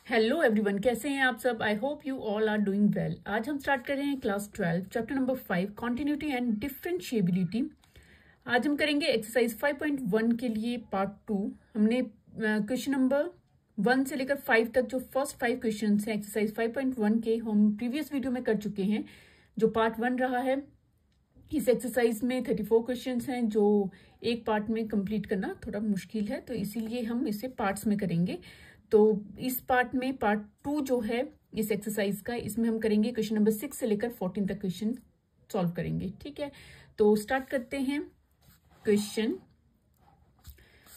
Hello everyone, कैसे हैं आप सब। I hope you all are doing well. आज हम स्टार्ट कर रहे हैं class 12 chapter number 5 continuity and differentiability. आज हम करेंगे एक्सरसाइज 5.1 के लिए पार्ट 2। हमने क्वेश्चन नंबर 1 से लेकर 5 तक जो फर्स्ट 5 क्वेश्चन हैं एक्सरसाइज 5.1 के हम प्रीवियस वीडियो में कर चुके हैं। जो पार्ट 1 रहा है, इस एक्सरसाइज में 34 क्वेश्चंस हैं जो एक पार्ट में कंप्लीट करना थोड़ा मुश्किल है, तो इसीलिए हम इसे पार्ट्स में करेंगे। तो इस पार्ट में पार्ट 2 जो है इस एक्सरसाइज का, इसमें हम करेंगे क्वेश्चन नंबर 6 से लेकर 14 तक क्वेश्चन सॉल्व करेंगे। ठीक है, तो स्टार्ट करते हैं। Question,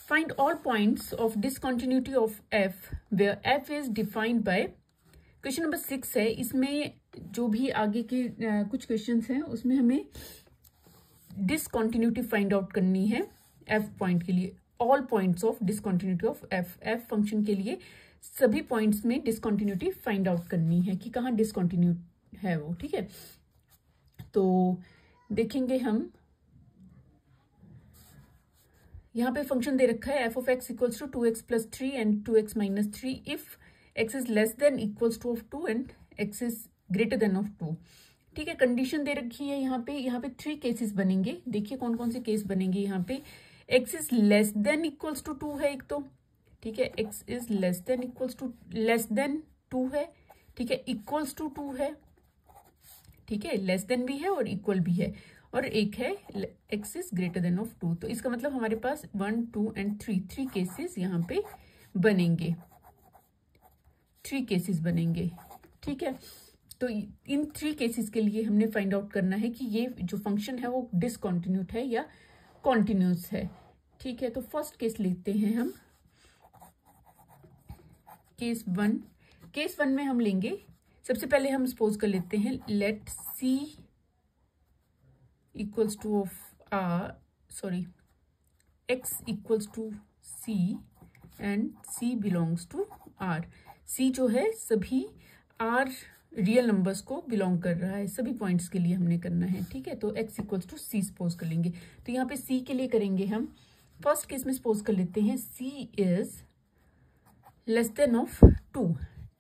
find all points of discontinuity of F where F is defined by. Question number 6 है, इसमें जो भी आगे के कुछ क्वेश्चंस हैं उसमें हमें डिसकंटिन्यूटी फाइंड आउट करनी है एफ पॉइंट के लिए। All points of discontinuity of F function के लिए सभी पॉइंट्स में डिसकंटिन्यूटी फाइंड आउट करनी है कि कहाँ डिसकंटिन्यू है वो। ठीक है, तो देखेंगे हम यहाँ पे फंक्शन दे रखा है F of x equals to 2x plus 3 and 2x minus 3 if X is less than equals to of 2 and X is greater than of 2। ठीक है, कंडीशन दे रखी है यहाँ पे 3 केसेस बनेंगे। देखिए कौन कौन से केस बनेंगे। यहाँ पे x is less than equals to 2 है एक तो, ठीक है, x is less than equals to less than 2 है, ठीक है, इक्वल्स टू 2 है, ठीक है, लेस देन भी है और इक्वल भी है, और एक है x is greater than of 2। तो इसका मतलब हमारे पास 1, 2 एंड 3 केसेस यहाँ पे बनेंगे, 3 केसेस बनेंगे। ठीक है, तो इन 3 केसेस के लिए हमने फाइंड आउट करना है कि ये जो फंक्शन है वो डिसकंटिन्यूट है या कॉन्टिन्यूस है। ठीक है, तो फर्स्ट केस लेते हैं हम, केस 1। केस 1 में हम लेंगे, सबसे पहले हम सपोज कर लेते हैं let c equals to of x equals to c and c belongs to r। c जो है सभी r रियल नंबर्स को बिलोंग कर रहा है, सभी पॉइंट्स के लिए हमने करना है। ठीक है, तो x equals to c suppose कर लेंगे। तो यहाँ पे c के लिए करेंगे हम, फर्स्ट केस में सपोज कर लेते हैं c is less than of 2।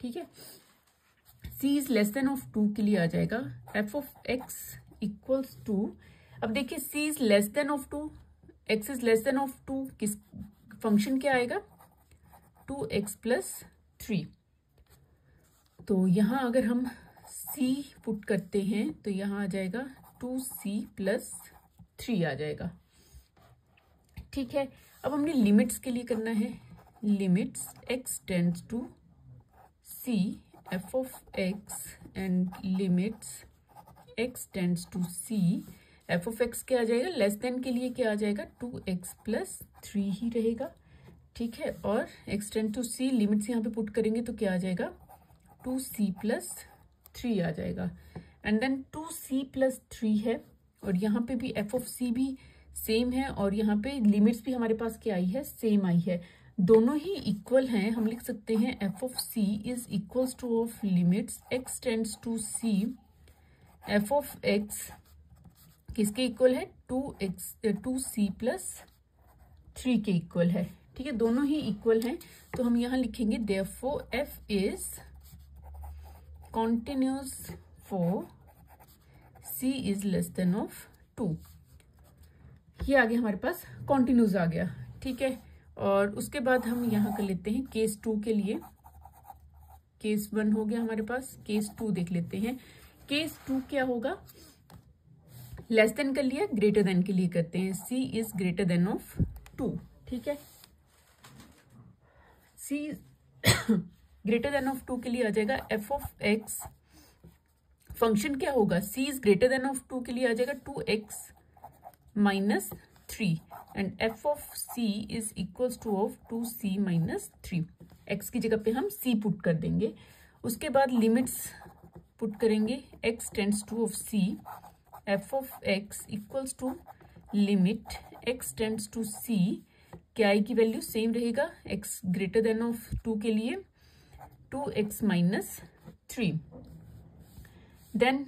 ठीक है, c is less than of 2 के लिए आ जाएगा f of x equals to, अब देखिए c is less than of 2, x is less than of 2, किस फंक्शन क्या आएगा 2x प्लस 3। तो यहाँ अगर हम c पुट करते हैं तो यहाँ आ जाएगा 2c प्लस 3 आ जाएगा। ठीक है, अब हमने लिमिट्स के लिए करना है, limits x tends to c f of x and limits x tends to c f of x क्या आ जाएगा, लेस देन के लिए क्या आ जाएगा 2x प्लस 3 ही रहेगा। ठीक है, और x tend to c limits यहाँ पे पुट करेंगे तो क्या आ जाएगा 2c प्लस 3 आ जाएगा, एंड देन 2c प्लस 3 है, और यहाँ पे भी f ऑफ c भी सेम है, और यहाँ पे लिमिट्स भी हमारे पास क्या आई है, सेम आई है, दोनों ही इक्वल हैं। हम लिख सकते हैं f of c is equals to of limits x tends to c f of x किसके इक्वल है 2c प्लस 3 के इक्वल है। ठीक है, दोनों ही इक्वल हैं, तो हम यहाँ लिखेंगे therefore f is continuous for c is less than of 2। ये आ गया हमारे पास, कॉन्टिन्यूस आ गया। ठीक है, और उसके बाद हम यहाँ कर लेते हैं केस 2 के लिए। केस 1 हो गया हमारे पास, केस 2 देख लेते हैं। केस 2 क्या होगा, लेस देन कर लिया, ग्रेटर देन के लिए करते हैं, c is greater than of 2। ठीक है, c ग्रेटर देन ऑफ 2 के लिए आ जाएगा f ऑफ x, फंक्शन क्या होगा c is greater than of 2 के लिए आ जाएगा 2x minus 3 and f of c is equals to of 2c minus 3। x की जगह पे हम c पुट कर देंगे, उसके बाद लिमिट्स पुट करेंगे x tends to of c f of x equals to limit x tends to c, क्या i की वैल्यू सेम रहेगा, x ग्रेटर देन ऑफ 2 के लिए 2x minus 3, then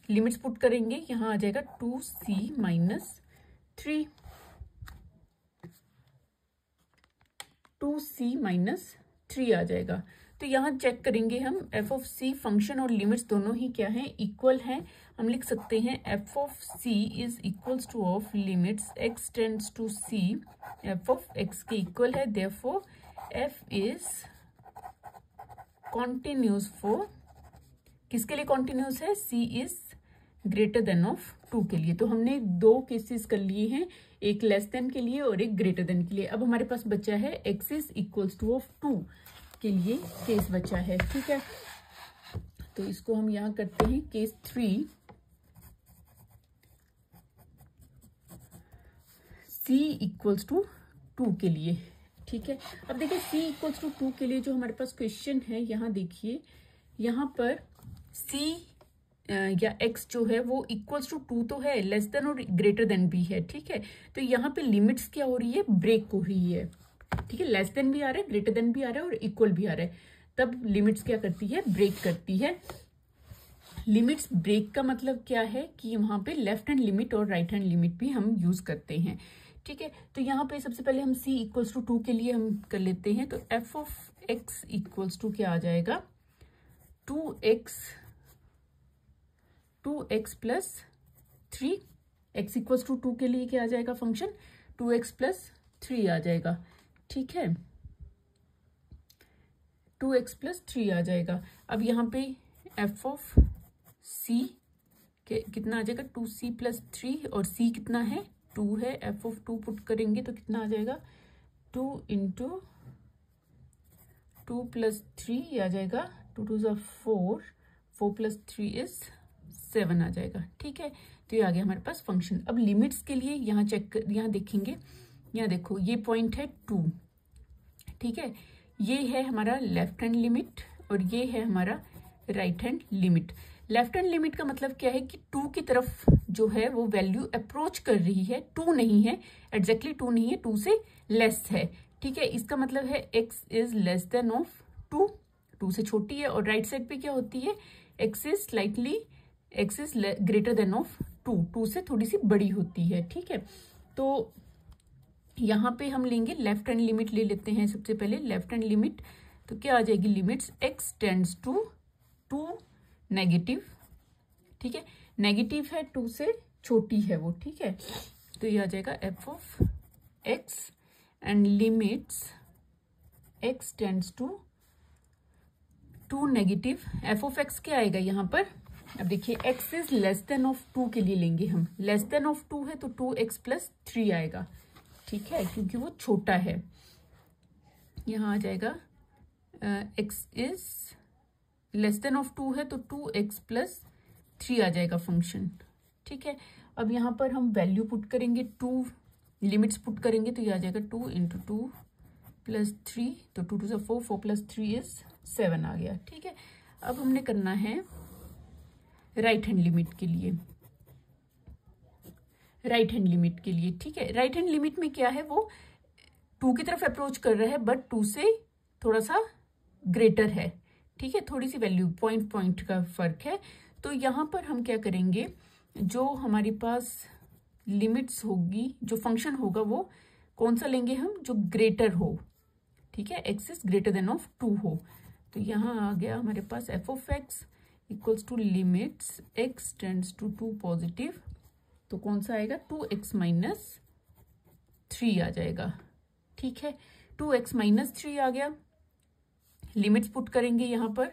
limits put करेंगे, यहाँ आ जाएगा 2c माइनस 3, 2c माइनस 3 आ जाएगा। तो यहाँ चेक करेंगे हम एफ ऑफ सी फंक्शन और लिमिट्स दोनों ही क्या है, इक्वल हैं। हम लिख सकते हैं F of C is equals to of limits x tends to C F of x के इक्वल है, therefore F is continuous for, किसके लिए कॉन्टिन्यूस है, C is greater than of 2 के लिए। तो हमने 2 केसेस कर लिए हैं, एक लेस देन के लिए और एक ग्रेटर देन के लिए। अब हमारे पास बचा है x is equals to of 2 के लिए केस बचा है, ठीक है। तो इसको हम यहाँ करते हैं केस 3, c इक्वल्स टू 2 के लिए, ठीक है। अब देखिए c इक्वल्स टू 2 के लिए जो हमारे पास क्वेश्चन है, यहाँ देखिए यहाँ पर c या x जो है वो इक्वल्स टू 2 तो है, लेस देन और ग्रेटर देन भी है, ठीक है। तो यहाँ पे लिमिट्स क्या हो रही है, ब्रेक हो रही है, ठीक है। लेस देन भी आ रहा है, ग्रेटर देन भी आ रहा है और इक्वल भी आ रहा है, तब लिमिट्स क्या करती है, ब्रेक करती है। लिमिट्स ब्रेक का मतलब क्या है कि वहां पे लेफ्ट हैंड लिमिट और राइट हैंड लिमिट भी हम यूज करते हैं, ठीक है। तो यहाँ पे सबसे पहले हम c इक्वल्स टू 2 के लिए हम कर लेते हैं। तो f of x equals to क्या आ जाएगा, 2x plus 3, x equals to 2 के लिए क्या आ जाएगा फंक्शन, 2x प्लस 3 आ जाएगा, ठीक है। 2x प्लस 3 आ जाएगा। अब यहाँ पे f ऑफ c के कितना आ जाएगा, 2c प्लस 3 और c कितना है, 2 है। f ऑफ 2 पुट करेंगे तो कितना आ जाएगा, 2 इंटू 2 प्लस 3 आ जाएगा, 2 2 ज़ा 4, 4 प्लस 3 इज 7 आ जाएगा, ठीक है। तो ये आ गया हमारे पास फंक्शन। अब लिमिट्स के लिए यहाँ यहाँ देखेंगे, यहाँ देखो ये पॉइंट है 2, ठीक है। ये है हमारा लेफ्ट हैंड लिमिट और ये है हमारा right hand limit. Left hand limit का मतलब क्या है कि 2 की तरफ जो है वो वैल्यू अप्रोच कर रही है, 2 नहीं है, एग्जैक्टली 2 नहीं है, 2 से लेस है, ठीक है। इसका मतलब है x is less than of 2, 2 से छोटी है। और राइट साइड पे क्या होती है, x is greater than of 2, 2 से थोड़ी सी बड़ी होती है, ठीक है। तो यहाँ पे हम लेंगे लेफ्ट हैंड लिमिट, ले लेते हैं सबसे पहले लेफ्ट हैंड लिमिट। तो क्या आ जाएगी, limits x tends to 2 negative, ठीक है। नेगेटिव है, 2 से छोटी है वो, ठीक है। तो ये आ जाएगा f of x and limits x tends to 2 negative, f of x क्या आएगा यहाँ पर, अब देखिए x is less than of 2 के लिए लेंगे हम, लेस देन ऑफ 2 है तो 2x प्लस 3 आएगा, ठीक है, क्योंकि वो छोटा है। यहाँ आ जाएगा x is less than of 2 है तो 2x प्लस 3 आ जाएगा फंक्शन, ठीक है। अब यहाँ पर हम वैल्यू पुट करेंगे, 2 लिमिट्स पुट करेंगे तो ये आ जाएगा 2 इंटू 2 प्लस 3, तो 2 2 ज़ा 4, 4 प्लस 3 इज 7 आ गया, ठीक है। अब हमने करना है राइट हैंड लिमिट के लिए, राइट हैंड लिमिट के लिए, ठीक है। राइट हैंड लिमिट में क्या है, वो 2 की तरफ अप्रोच कर रहा है बट 2 से थोड़ा सा ग्रेटर है, ठीक है, थोड़ी सी वैल्यू पॉइंट का फर्क है। तो यहाँ पर हम क्या करेंगे, जो हमारे पास लिमिट्स होगी, जो फंक्शन होगा वो कौन सा लेंगे हम, जो ग्रेटर हो, ठीक है, x is greater than of 2 हो। तो यहाँ आ गया हमारे पास f of x equals to limits x tends to 2 positive, तो कौन सा आएगा, 2x माइनस 3 आ जाएगा, ठीक है। 2x माइनस 3 आ गया। लिमिट्स पुट करेंगे यहाँ पर,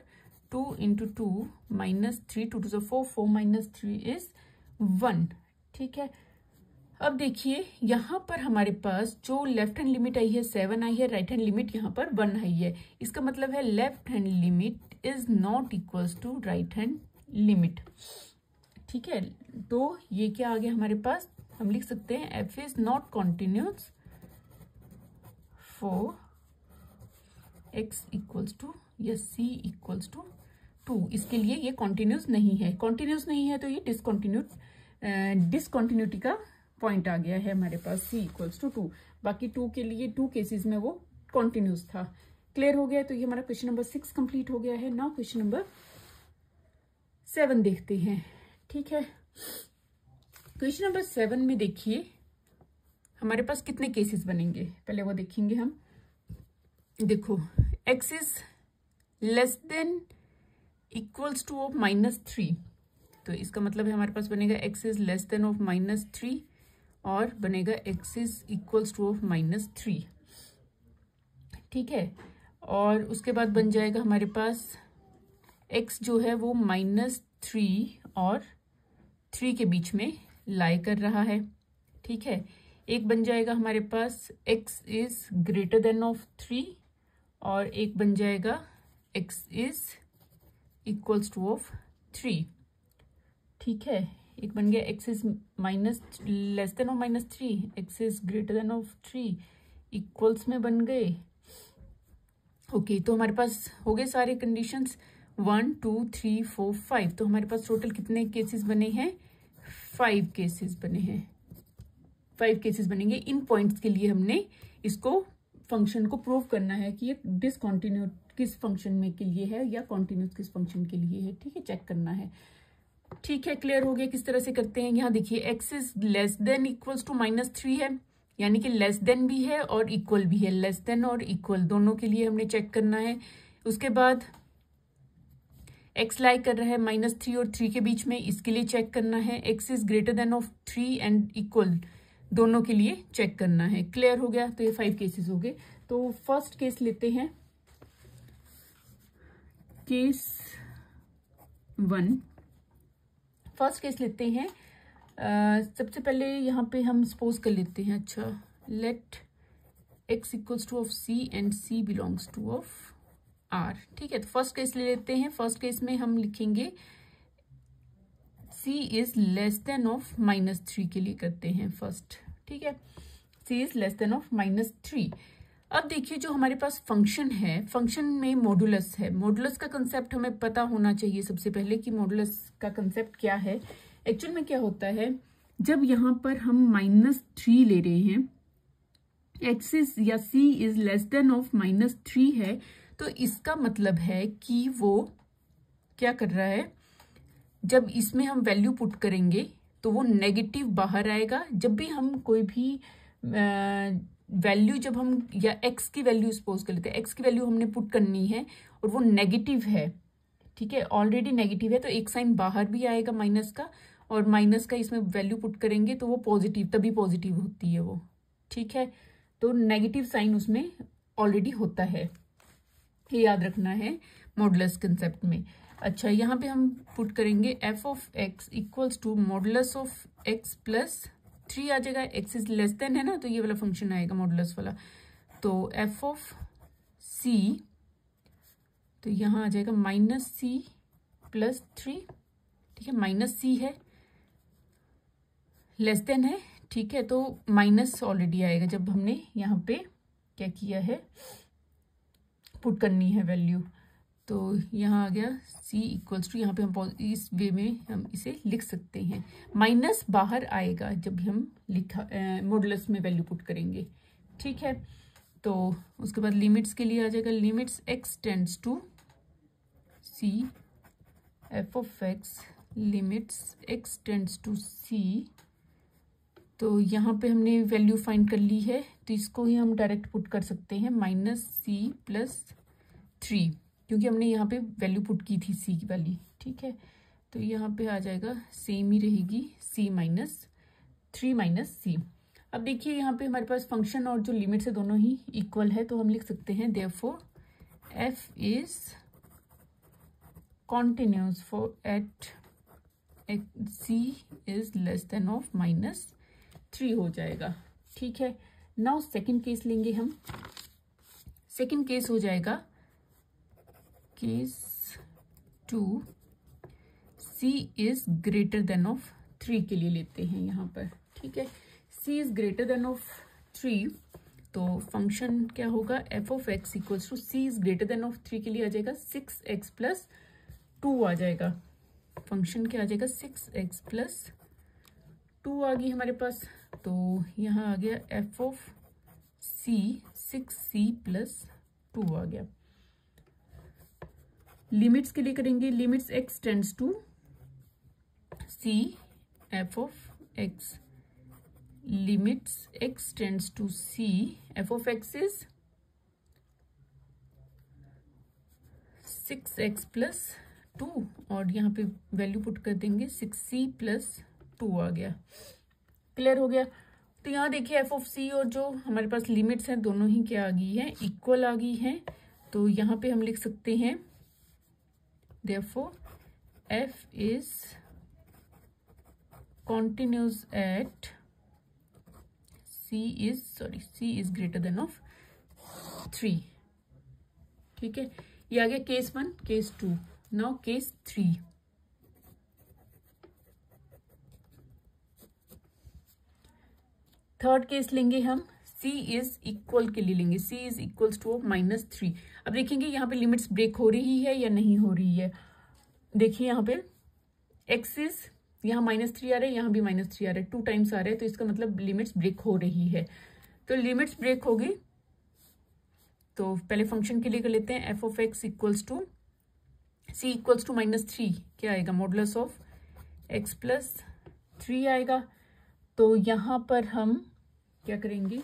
2 इंटू 2 माइनस 3, 2 2 ज़ा 4, 4 माइनस 3 इज 1, ठीक है। अब देखिए यहाँ पर हमारे पास जो लेफ्ट हैंड लिमिट आई है 7 आई है, राइट हैंड लिमिट यहाँ पर 1 आई है। इसका मतलब है left hand limit is not equals to right hand limit, ठीक है। तो ये क्या आ गया हमारे पास, हम लिख सकते हैं f is not continuous for x equals to या c इक्वल्स टू 2। इसके लिए ये कॉन्टिन्यूस नहीं है, कॉन्टिन्यूस नहीं है तो ये डिसकॉन्टिन्यूटी का पॉइंट आ गया है हमारे पास, c इक्वल्स टू 2। बाकी 2 के लिए 2 केसेस में वो कॉन्टिन्यूस था। क्लियर हो गया। तो ये हमारा क्वेश्चन नंबर 6 कंप्लीट हो गया है। नाउ क्वेश्चन नंबर 7 देखते हैं, ठीक है। क्वेश्चन नंबर 7 में देखिए हमारे पास कितने केसेस बनेंगे, पहले वो देखेंगे हम। देखो x is less than equals to of -3, तो इसका मतलब है हमारे पास बनेगा x is less than of -3 और बनेगा x is equals to of -3, ठीक है। और उसके बाद बन जाएगा हमारे पास x जो है वो -3 और 3 के बीच में लाई कर रहा है, ठीक है। एक बन जाएगा हमारे पास x is greater than of 3 और एक बन जाएगा x is equals to of 3, ठीक है। एक बन गया x is less than of -3, x is greater than of 3, equals में बन गए। ओके, तो हमारे पास हो गए सारे कंडीशंस 1 2 3 4 5, तो हमारे पास टोटल कितने केसेस बने हैं? 5 केसेस बने हैं, 5 केसेस बनेंगे। इन पॉइंट्स के लिए हमने इसको फंक्शन को प्रूव करना है कि ये डिसकंटिन्यूट किस फंक्शन में के लिए है या कॉन्टिन्यूस किस फंक्शन के लिए है, ठीक है, चेक करना है। ठीक है, क्लियर हो गया किस तरह से करते हैं। यहाँ देखिए x is less than equals to -3 है, यानी कि लेस देन भी है और इक्वल भी है, लेस देन और इक्वल दोनों के लिए हमने चेक करना है। उसके बाद x लाई कर रहा है -3 और 3 के बीच में, इसके लिए चेक करना है। x is greater than of 3 and equal दोनों के लिए चेक करना है। क्लियर हो गया, तो ये 5 केसेस हो गए। तो फर्स्ट केस लेते हैं, केस 1। फर्स्ट केस लेते हैं। सबसे पहले यहाँ पे हम सपोज कर लेते हैं, अच्छा, let x equals to of c and c belongs to of r, ठीक है। तो फर्स्ट केस ले लेते हैं। फर्स्ट केस में हम लिखेंगे c is less than of -3 के लिए करते हैं फर्स्ट, ठीक है। c is less than of -3। अब देखिए जो हमारे पास फंक्शन है, फंक्शन में मॉडुलस है। मॉडुलस का कंसेप्ट हमें पता होना चाहिए सबसे पहले कि मॉडुलस का कंसेप्ट क्या है। एक्चुअल में क्या होता है, जब यहाँ पर हम -3 ले रहे हैं, x इज या c is less than of -3 है, तो इसका मतलब है कि वो क्या कर रहा है, जब इसमें हम वैल्यू पुट करेंगे तो वो नेगेटिव बाहर आएगा। जब भी हम कोई भी वैल्यू जब हम या x की वैल्यू सपोज कर लेते हैं, x की वैल्यू हमने पुट करनी है और वो नेगेटिव है, ठीक है, ऑलरेडी नेगेटिव है, तो एक साइन बाहर भी आएगा माइनस का, और माइनस का इसमें वैल्यू पुट करेंगे तो वो पॉजिटिव, तभी पॉजिटिव होती है वो, ठीक है। तो नेगेटिव साइन उसमें ऑलरेडी होता है, ये याद रखना है मॉडुलस कंसेप्ट में। अच्छा, यहाँ पे हम पुट करेंगे f of x equals to modulus of x plus 3 आ जाएगा। x इज लेस देन है ना, तो ये वाला फंक्शन आएगा मॉडुलस वाला। तो f ऑफ c, तो यहाँ आ जाएगा -c प्लस 3, ठीक है, -c है, लेस देन है, ठीक है, तो माइनस ऑलरेडी आएगा जब हमने यहाँ पे क्या किया है, पुट करनी है वैल्यू। तो यहाँ आ गया c इक्वल्स टू, यहाँ पे हम इस वे में हम इसे लिख सकते हैं, माइनस बाहर आएगा जब हम मॉडुलस में वैल्यू पुट करेंगे, ठीक है। तो उसके बाद लिमिट्स के लिए आ जाएगा, limits x tends to c f of x, limits x tends to c। तो यहाँ पे हमने वैल्यू फाइंड कर ली है, तो इसको ही हम डायरेक्ट पुट कर सकते हैं -c प्लस 3, क्योंकि हमने यहाँ पे वैल्यू पुट की थी c की वाली, ठीक है। तो यहाँ पे आ जाएगा सेम ही रहेगी, c माइनस 3 माइनस c। अब देखिए यहाँ पे हमारे पास फंक्शन और जो लिमिट है दोनों ही इक्वल है, तो हम लिख सकते हैं therefore f is continuous for at c is less than of -3 हो जाएगा, ठीक है। नाउ सेकंड केस लेंगे हम। सेकंड केस हो जाएगा case 2, c is greater than of 3 के लिए लेते हैं यहाँ पर, ठीक है। c is greater than of 3, तो फंक्शन क्या होगा, f of x equals to c is greater than of 3 के लिए आ जाएगा 6x प्लस 2 आ जाएगा। फंक्शन क्या आ जाएगा, 6x प्लस 2 आ गई हमारे पास। तो यहाँ आ गया f of c 6c plus 2 आ गया। लिमिट्स के लिए करेंगे, limits x tends to c f of x, limits x tends to c f of x is 6x plus 2 और यहाँ पे वैल्यू पुट कर देंगे 6c प्लस 2 आ गया। क्लियर हो गया। तो यहाँ देखिए एफ ऑफ सी और जो हमारे पास लिमिट्स हैं दोनों ही क्या आ गई हैं, इक्वल आ गई हैं। तो यहाँ पे हम लिख सकते हैं therefore F is continuous at C is greater than of 3। ठीक है, ये आ गया case 1। Case 2, now case 3। Third case लेंगे हम, C इज इक्वल के लिए लेंगे, C इज इक्वल्स टू -3। अब देखेंगे यहाँ पे लिमिट्स ब्रेक हो रही है या नहीं हो रही है। देखिए यहाँ पे x इज, यहाँ -3 आ रहा है, यहाँ भी -3 आ रहा है, 2 टाइम्स आ रहा है, तो इसका मतलब लिमिट्स ब्रेक हो रही है। तो लिमिट्स ब्रेक होगी तो पहले फंक्शन के लिए कर लेते हैं। F of x equals to C equals to -3 क्या आएगा, मॉडुलस ऑफ x प्लस 3 आएगा। तो यहाँ पर हम क्या करेंगे,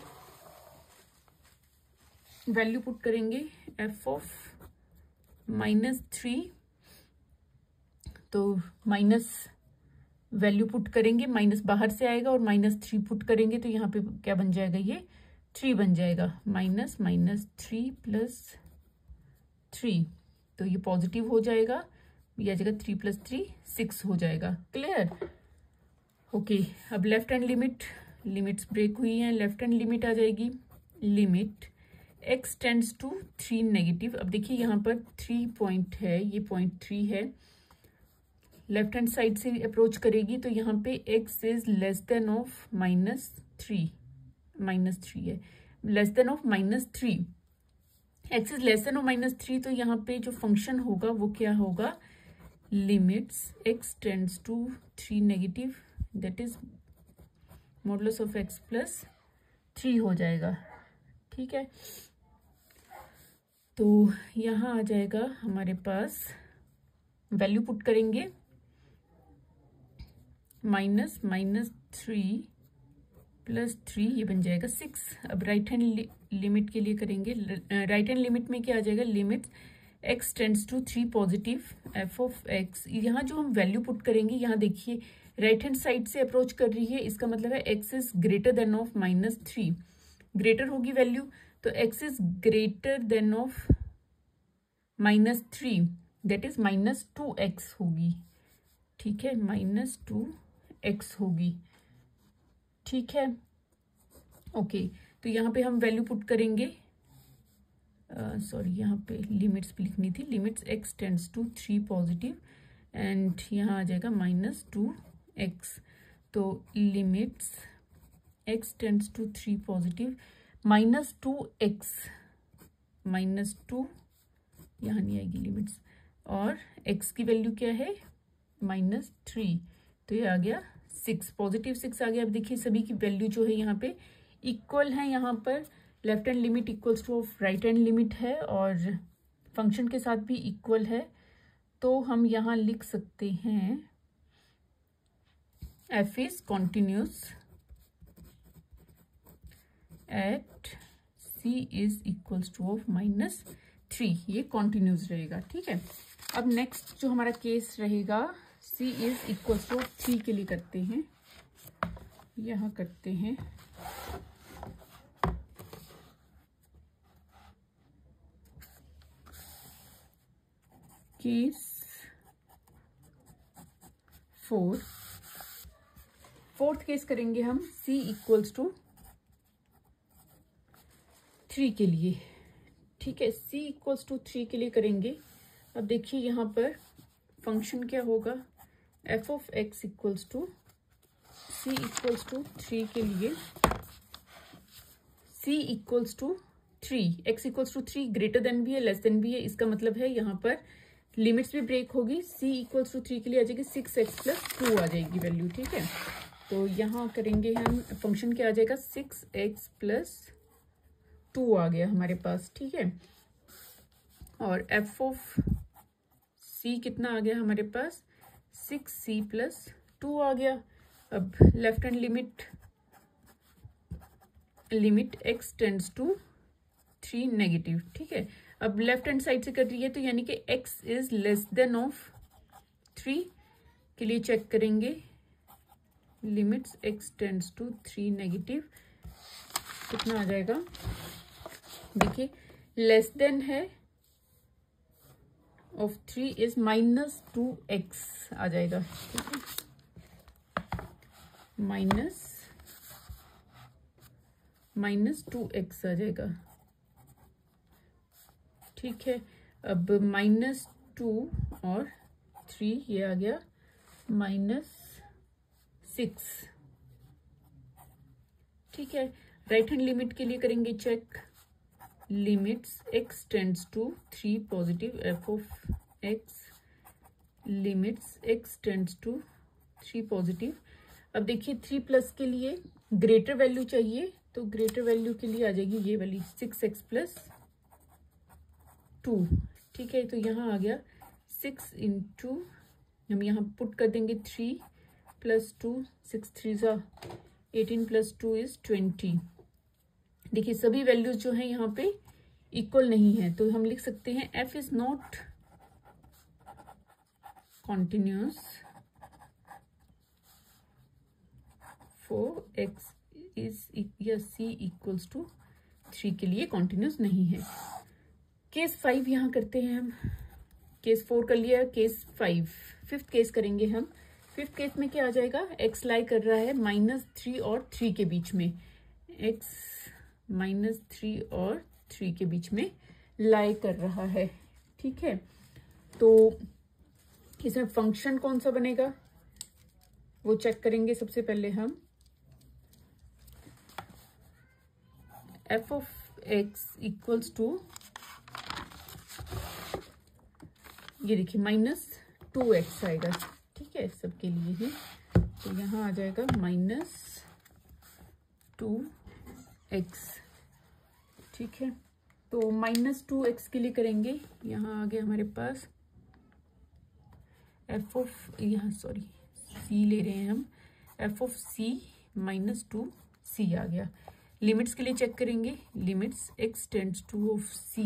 वैल्यू पुट करेंगे f ऑफ -3, तो माइनस वैल्यू पुट करेंगे, माइनस बाहर से आएगा और -3 पुट करेंगे तो यहाँ पे क्या बन जाएगा, ये 3 बन जाएगा। -3 प्लस 3, तो ये पॉजिटिव हो जाएगा, ये आ जाएगा 3 + 3 6 हो जाएगा। Clear, okay. अब लेफ्ट हैंड लिमिट्स ब्रेक हुई हैं, लेफ्ट हैंड लिमिट आ जाएगी, limit x tends to 3 negative. अब देखिए यहाँ पर 3 पॉइंट है, ये पॉइंट 3 है, लेफ्ट हैंड साइड से अप्रोच करेगी तो यहाँ पे x is less than of -3 है, less than of -3, x is less than of -3। तो यहाँ पे जो फंक्शन होगा वो क्या होगा, limits x tends to 3 negative, that is modulus of x plus 3 हो जाएगा। ठीक है, तो यहाँ आ जाएगा हमारे पास, वैल्यू पुट करेंगे -3 प्लस 3, ये बन जाएगा 6। अब राइट हैंड लिमिट के लिए करेंगे, राइट हैंड लिमिट में क्या आ जाएगा, limit x tends to 3 positive f of x। यहाँ जो हम वैल्यू पुट करेंगे, यहाँ देखिए राइट हैंड साइड से अप्रोच कर रही है, इसका मतलब है x is greater than of -3, greater होगी वैल्यू, तो x is greater than of -3, that is -2x होगी। ठीक है, -2x होगी। ठीक है, ओके। तो यहाँ पे हम वैल्यू पुट करेंगे, सॉरी यहाँ पे लिमिट्स भी लिखनी थी, limits x tends to 3 positive and यहाँ आ जाएगा -2x। तो limits x tends to 3 positive -2x, -2 यहाँ नहीं आएगी लिमिट्स, और x की वैल्यू क्या है -3, तो ये आ गया 6, पॉजिटिव 6 आ गया। अब देखिए सभी की वैल्यू जो है यहाँ पे इक्वल है, यहाँ पर left hand limit equals to of right hand limit है और फंक्शन के साथ भी इक्वल है। तो हम यहाँ लिख सकते हैं f is continuous at c is equals to of -3, ये कॉन्टिन्यूस रहेगा। ठीक है, अब नेक्स्ट जो हमारा केस रहेगा, c इज इक्वल्स टू 3 के लिए करते हैं, यहाँ करते हैं केस 4, फोर्थ केस करेंगे हम c इक्वल्स टू 3 के लिए। ठीक है, c इक्वल्स टू 3 के लिए करेंगे। अब देखिए यहाँ पर फंक्शन क्या होगा, f of x equals to c equals to 3 के लिए, c equals to 3, x equals to 3 greater than भी है, लेस देन भी है, इसका मतलब है यहाँ पर लिमिट्स भी ब्रेक होगी। c इक्वल्स टू 3 के लिए आ जाएगी 6x प्लस 2 आ जाएगी वैल्यू। ठीक है, तो यहाँ करेंगे हम, फंक्शन क्या आ जाएगा 6x प्लस 2 आ गया हमारे पास। ठीक है, और f ऑफ c कितना आ गया हमारे पास, 6c प्लस 2 आ गया। अब left hand limit x tends to 3 negative. ठीक है, अब लेफ्ट हैंड साइड से कर रही है तो यानी कि x is less than of 3 के लिए चेक करेंगे। Limits x tends to 3 negative, कितना आ जाएगा? देखिए लेस देन है ऑफ 3 इज -2x आ जाएगा। ठीक है, -2x आ जाएगा। ठीक है, अब -2 और 3 ये आ गया -6। ठीक है, राइट हैंड लिमिट के लिए करेंगे check. Limits x tends to 3 positive f of x, limits x tends to 3 positive. अब देखिए 3+ के लिए ग्रेटर वैल्यू चाहिए, तो ग्रेटर वैल्यू के लिए आ जाएगी ये वाली 6x + 2। ठीक है, तो यहाँ आ गया 6 इंटू, हम यहाँ पुट कर देंगे 3 + 2, 6 3 18 + 2 इज 20। देखिए सभी वैल्यूज जो हैं यहाँ पे इक्वल नहीं है, तो हम लिख सकते हैं f is not continuous for x is या c इक्वल्स टू 3 के लिए कॉन्टिन्यूस नहीं है। केस 5 यहाँ करते हैं हम। केस 4 कर लिया, केस 5, 5th केस करेंगे हम। 5th केस में क्या आ जाएगा? x लाई कर रहा है -3 और 3 के बीच में, x -3 और 3 के बीच में लाई कर रहा है। ठीक है, तो इसमें फंक्शन कौन सा बनेगा वो चेक करेंगे। सबसे पहले हम f of x equals to, ये देखिए -2x आएगा। ठीक है, सबके लिए ही, तो यहाँ आ जाएगा -2x। ठीक है, तो -2x के लिए करेंगे, यहाँ आ गया हमारे पास f ऑफ, यहाँ सॉरी c ले रहे हैं हम, f ऑफ c -2c आ गया। लिमिट्स के लिए चेक करेंगे। Limits x tends to of c,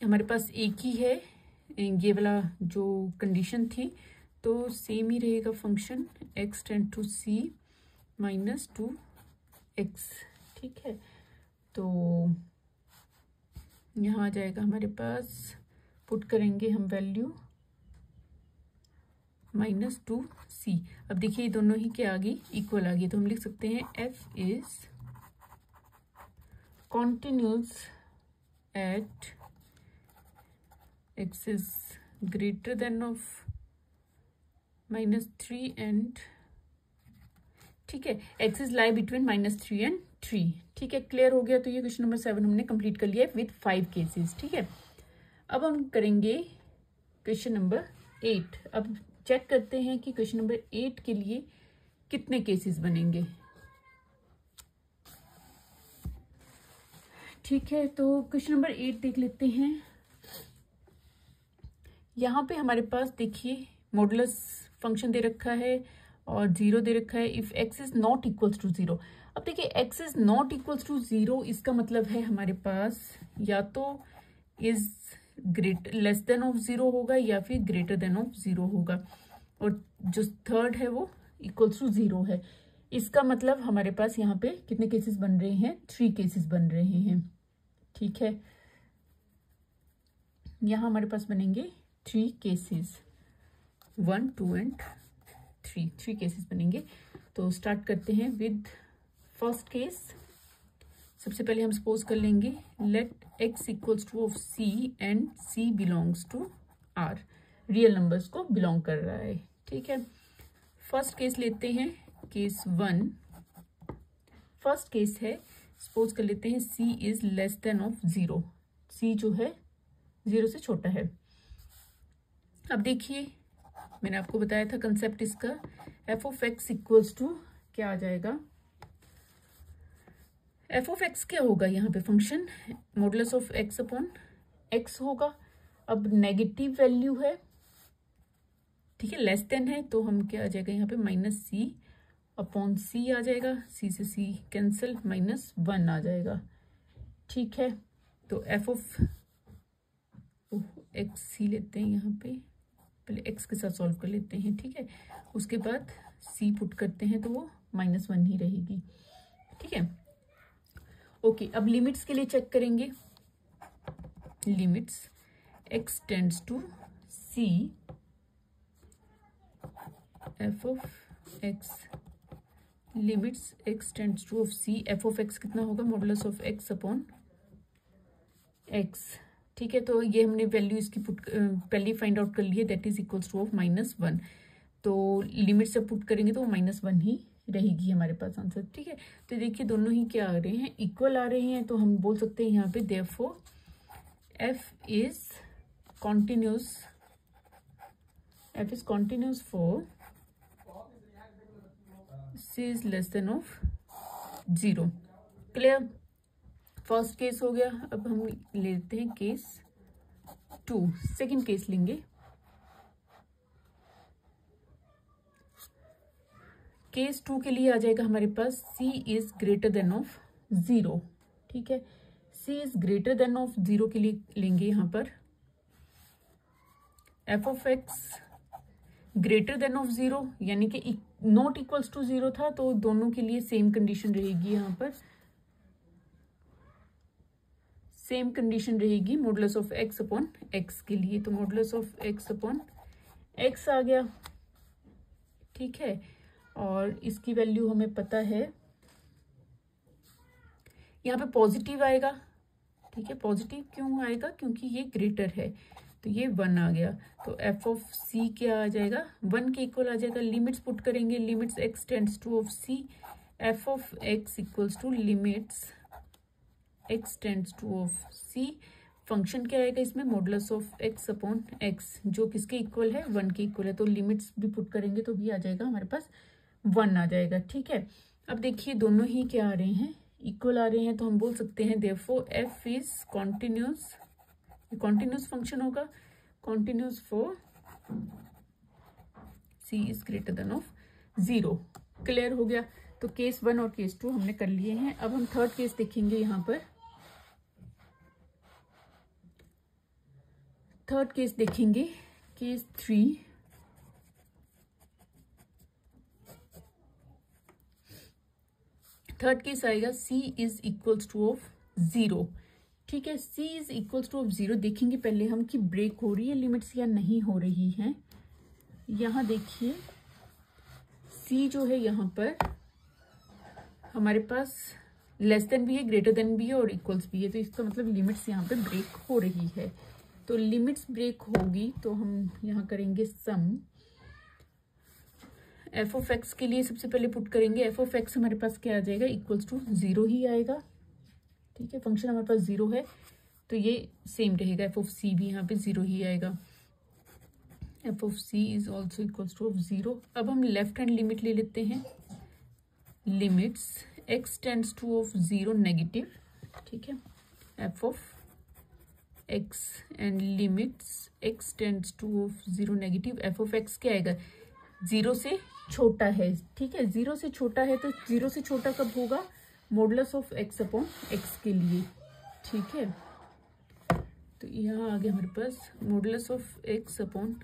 हमारे पास एक ही है, ये वाला जो कंडीशन थी, तो सेम ही रहेगा function, x tend to c -2x। ठीक है, तो यहाँ आ जाएगा हमारे पास, पुट करेंगे हम वैल्यू -2c। अब देखिए दोनों ही क्या आ गई? इक्वल आ गई, तो हम लिख सकते हैं f is continuous at x is greater than of -3 and, ठीक है, x is lie between -3 and 3। ठीक है, क्लियर हो गया। तो ये क्वेश्चन नंबर 7 हमने कंप्लीट कर लिया है विद 5 केसेस। ठीक है, अब हम करेंगे क्वेश्चन नंबर 8। अब चेक करते हैं कि क्वेश्चन नंबर 8 के लिए कितने केसेस बनेंगे। ठीक है, तो क्वेश्चन नंबर 8 देख लेते हैं। यहाँ पे हमारे पास देखिए मॉडुलस फंक्शन दे रखा है और 0 दे रखा है। If x is not equals to 0, अब देखिए x is not equals to 0, इसका मतलब है हमारे पास या तो इज लेस देन ऑफ 0 होगा या फिर ग्रेटर देन ऑफ 0 होगा, और जो थर्ड है वो इक्वल्स टू 0 है। इसका मतलब हमारे पास यहाँ पे कितने केसेस बन रहे हैं? 3 केसेस बन रहे हैं। ठीक है, यहाँ हमारे पास बनेंगे 3 केसेस, 1 2 एंड 3 केसेस बनेंगे। तो स्टार्ट करते हैं विद फर्स्ट केस। सबसे पहले हम सपोज कर लेंगे let x equals to of c and c belongs to r, real numbers को बिलोंग कर रहा है। ठीक है, फर्स्ट केस लेते हैं, केस 1। फर्स्ट केस है, सपोज कर लेते हैं c is less than of 0, c जो है 0 से छोटा है। अब देखिए मैंने आपको बताया था कंसेप्ट इसका, f of x equals to क्या आ जाएगा? f ऑफ x क्या होगा? यहाँ पे function modulus of x upon x होगा। अब नेगेटिव वैल्यू है, ठीक है, लेस देन है, तो हम क्या आ जाएगा यहाँ पे -c अपॉन c आ जाएगा, c से c कैंसिल, -1 आ जाएगा। ठीक है, तो एफ ऑफ एक्स ही लेते हैं यहाँ पे, पहले एक्स के साथ सॉल्व कर लेते हैं, ठीक है। उसके बाद सी पुट करते हैं तो वो -1 ही रहेगी, ठीक है। ओके, अब लिमिट्स के लिए चेक करेंगे। Limits x tends to C F of x, limits x tends to of c F of x कितना होगा, modulus of x upon x, ठीक है। तो ये हमने वैल्यू इसकी पहले फाइंड आउट कर ली है, that is equals to of -1। तो लिमिट से पुट करेंगे तो वो -1 ही रहेगी हमारे पास आंसर, ठीक है। तो देखिए दोनों ही क्या आ रहे हैं, इक्वल आ रहे हैं। तो हम बोल सकते हैं यहाँ पे therefore F is continuous, f is continuous for c is less than of 0। Clear, first case हो गया। अब हम लेते हैं केस 2, सेकेंड केस लेंगे। केस 2 के लिए आ जाएगा हमारे पास c is greater than of 0, ठीक है। c is greater than of 0 के लिए लेंगे यहाँ पर f of x greater than of 0, यानी कि नॉट इक्वल्स टू 0 था, तो दोनों के लिए सेम कंडीशन रहेगी यहाँ पर, सेम कंडीशन रहेगी modulus of x upon x के लिए। तो modulus of x upon x आ गया, ठीक है। और इसकी वैल्यू हमें पता है, यहाँ पे पॉजिटिव आएगा, ठीक है। पॉजिटिव क्यों आएगा, क्योंकि ये ग्रेटर है, तो ये 1 आ गया। तो एफ ऑफ सी क्या आ जाएगा, 1 के इक्वल आ जाएगा। लिमिट्स पुट करेंगे, limits x tends to of c F of x equals to limits x tends to of c. Function क्या आएगा इसमें, modulus of x upon x, जो किसके इक्वल है, 1 के इक्वल है। तो लिमिट्स भी पुट करेंगे तो भी आ जाएगा हमारे पास 1 आ जाएगा, ठीक है। अब देखिए दोनों ही क्या आ रहे हैं, इक्वल आ रहे हैं। तो हम बोल सकते हैं therefore F is continuous, continuous function होगा, continuous for c is greater than of 0। Clear हो गया। तो केस 1 और केस 2 हमने कर लिए हैं। अब हम थर्ड केस देखेंगे यहाँ पर। थर्ड केस देखेंगे, केस 3। थर्ड केस आएगा c is equals to of 0, ठीक है। c is equals to of 0 देखेंगे पहले हम कि ब्रेक हो रही है लिमिट्स या नहीं हो रही है। यहाँ देखिए c जो है यहाँ पर हमारे पास लेस देन भी है, ग्रेटर देन भी है और इक्वल्स भी है। तो इसका मतलब लिमिट्स यहाँ पे ब्रेक हो रही है। तो लिमिट्स ब्रेक होगी तो हम यहाँ करेंगे सम। एफ ऑफ एक्स के लिए सबसे पहले पुट करेंगे, एफ ऑफ एक्स हमारे पास क्या आ जाएगा, इक्वल्स टू 0 ही आएगा, ठीक है। फंक्शन हमारे पास 0 है तो ये सेम रहेगा, एफ ऑफ सी भी यहाँ पे 0 ही आएगा। F of C is also equals to of 0। अब हम लेफ्ट हैंड लिमिट ले लेते हैं, limits x tends to of 0 negative, ठीक है, F of x and limits x tends to of 0 negative, f of x क्या आएगा, 0 से छोटा है, ठीक है। 0 से छोटा है तो 0 से छोटा कब होगा, modulus of x upon x के लिए, ठीक है। तो यहाँ आ गया हमारे पास modulus of x upon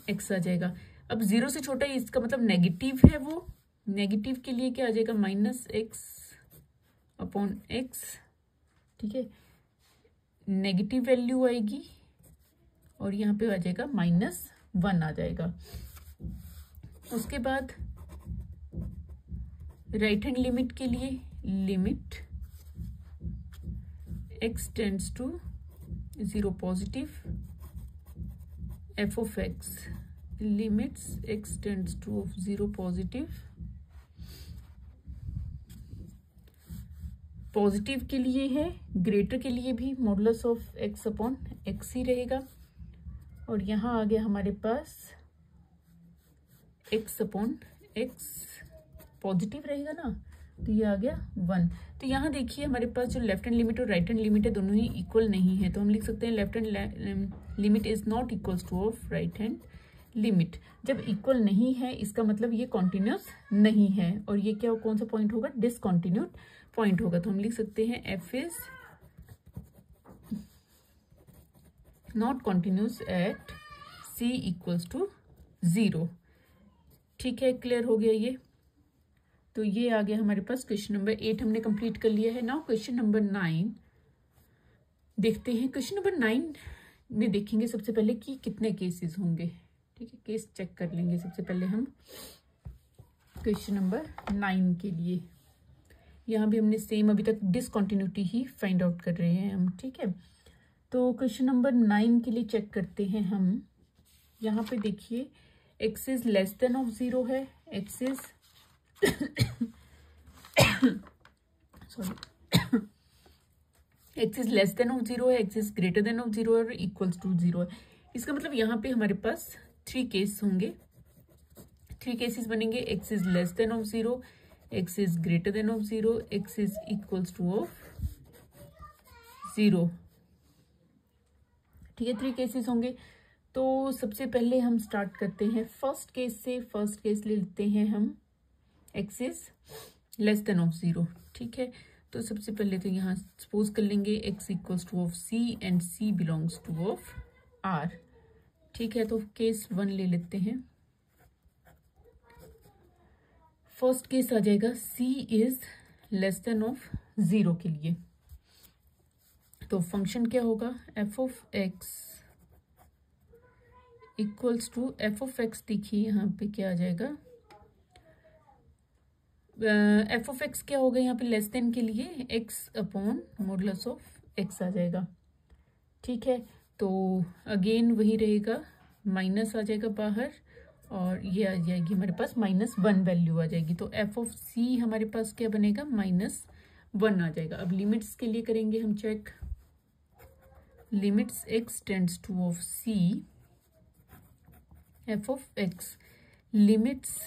x आ जाएगा। अब 0 से छोटा है इसका मतलब नेगेटिव है, वो नेगेटिव के लिए क्या आ जाएगा, -x अपॉन एक्स, ठीक है। नेगेटिव वैल्यू आएगी और यहाँ पे आ जाएगा -1 आ जाएगा। उसके बाद राइट हैंड लिमिट के लिए limit x tends to 0 positive, f of x limits x tends to 0 positive, positive के लिए है, ग्रेटर के लिए भी modulus of x upon x ही रहेगा। और यहाँ आ गया हमारे पास x अपॉन एक्स पॉजिटिव रहेगा ना, तो ये आ गया 1। तो यहाँ देखिए हमारे पास जो लेफ्ट हैंड लिमिट और राइट हैंड लिमिट है दोनों ही इक्वल नहीं है, तो हम लिख सकते हैं left hand limit is not equals to of right hand limit. जब इक्वल नहीं है इसका मतलब ये कॉन्टिन्यूस नहीं है, और ये क्या कौन सा पॉइंट होगा, डिसकॉन्टिन्यूड पॉइंट होगा, तो हम लिख सकते हैं f is not continuous at c equals to 0। ठीक है, क्लियर हो गया ये। तो ये आ गया हमारे पास क्वेश्चन नंबर 8 हमने कंप्लीट कर लिया है। नाउ क्वेश्चन नंबर 9 देखते हैं। क्वेश्चन नंबर 9 में देखेंगे सबसे पहले कि कितने केसेस होंगे। ठीक है, केस चेक कर लेंगे सबसे पहले हम क्वेश्चन नंबर 9 के लिए। यहाँ भी हमने सेम अभी तक डिसकंटिन्यूटी ही फाइंड आउट कर रहे हैं हम। ठीक है, तो क्वेश्चन नंबर 9 के लिए चेक करते हैं हम। यहाँ पे देखिए x is less than of 0 है, x is sorry x is less than of 0 है, x is greater than of 0 और इक्वल्स टू 0 है। इसका मतलब यहाँ पे हमारे पास 3 केस होंगे, 3 केसेस बनेंगे। X is less than of 0, x is greater than of 0, x is equals to of 0। ठीक है, 3 केसेस होंगे। तो सबसे पहले हम स्टार्ट करते हैं फर्स्ट केस से। फर्स्ट केस ले लेते हैं हम, x is less than of 0। ठीक है, तो सबसे पहले तो यहाँ सपोज कर लेंगे x equals to of c and c belongs to of r. ठीक है, तो केस 1 ले लेते हैं। फर्स्ट केस आ जाएगा c is less than of 0 के लिए। तो फंक्शन क्या होगा, f of x equals to f of x. देखिए यहाँ पे क्या आ जाएगा, एफ ऑफ एक्स क्या होगा यहाँ पे लेस देन के लिए, x upon modulus of x आ जाएगा। ठीक है, तो अगेन वही रहेगा, माइनस आ जाएगा बाहर और ये आ जाएगी हमारे पास -1 वैल्यू आ जाएगी। तो एफ ऑफ सी हमारे पास क्या बनेगा, -1 आ जाएगा। अब लिमिट्स के लिए करेंगे हम check. Limits x tends to of c F of x, limits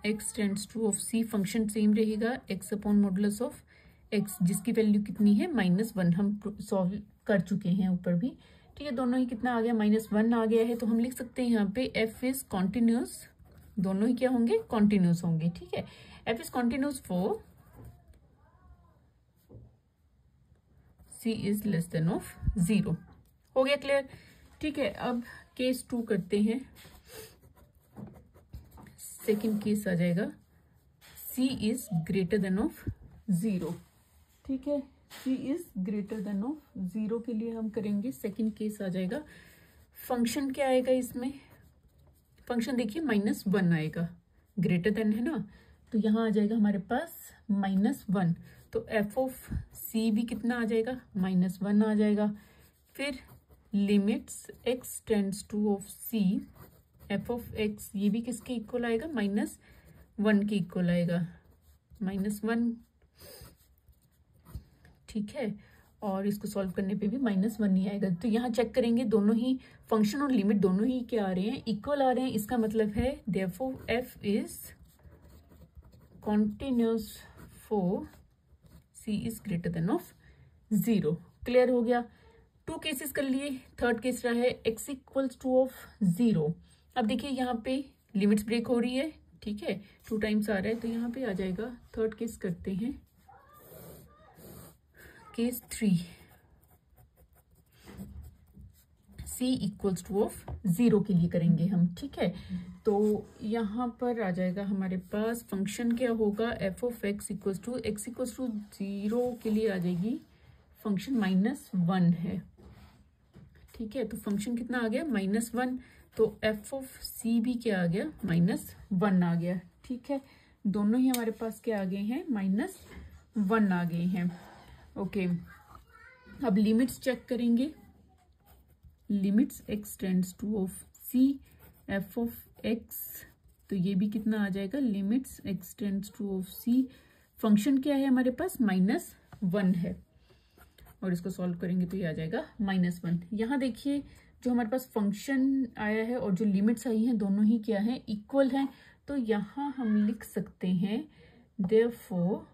x tends to of c, function same रहेगा x upon modulus of x, जिसकी वैल्यू कितनी है -1। हम सॉल्व कर चुके हैं ऊपर भी। ठीक है, दोनों ही कितना आ गया, -1 आ गया है। तो हम लिख सकते हैं यहाँ पे एफ इज कॉन्टिन्यूस, दोनों ही क्या होंगे, कॉन्टिन्यूस होंगे। ठीक है, f is continuous for c is less than of 0। हो गया क्लियर। ठीक है, अब केस 2 करते हैं। सेकेंड केस आ जाएगा c is greater than of 0। ठीक है, C is greater than of 0 के लिए हम करेंगे सेकेंड केस आ जाएगा। फंक्शन क्या आएगा इसमें, फंक्शन देखिए -1 आएगा, ग्रेटर देन है ना, तो यहाँ आ जाएगा हमारे पास -1। तो एफ ऑफ सी भी कितना आ जाएगा, -1 आ जाएगा। फिर limits x tends to of c F of x, ये भी किसके इक्वल आएगा, -1 के इक्वल आएगा, -1। ठीक है, और इसको सॉल्व करने पे भी -1 ही आएगा। तो यहाँ चेक करेंगे दोनों ही फंक्शन और लिमिट दोनों ही क्या आ रहे हैं, इक्वल आ रहे हैं। इसका मतलब है therefore F is continuous for c is greater than of 0। Clear हो गया। 2 केसेस कर लिए, थर्ड केस रहा है एक्स इक्वल्स टू ऑफ 0। अब देखिए यहाँ पे लिमिट्स ब्रेक हो रही है। ठीक है, 2 टाइम्स आ रहा है, तो यहाँ पे आ जाएगा। थर्ड केस करते हैं, case 3 c equals to of 0 के लिए करेंगे हम। ठीक है, तो यहाँ पर आ जाएगा हमारे पास फंक्शन क्या होगा, f of x equals to 0 के लिए आ जाएगी फंक्शन -1 है। ठीक है, तो फंक्शन कितना आ गया, -1। तो एफ ऑफ सी भी क्या आ गया, -1 आ गया। ठीक है, दोनों ही हमारे पास क्या आ गए हैं, -1 आ गए हैं। ओके, अब लिमिट्स चेक करेंगे। Limits x tends to of c F of x, तो ये भी कितना आ जाएगा, limits x tends to of c, function क्या है हमारे पास, -1 है, और इसको सॉल्व करेंगे तो ये आ जाएगा -1। यहाँ देखिए जो हमारे पास फंक्शन आया है और जो लिमिट्स आई हैं दोनों ही क्या है, इक्वल हैं। तो यहाँ हम लिख सकते हैं देयरफॉर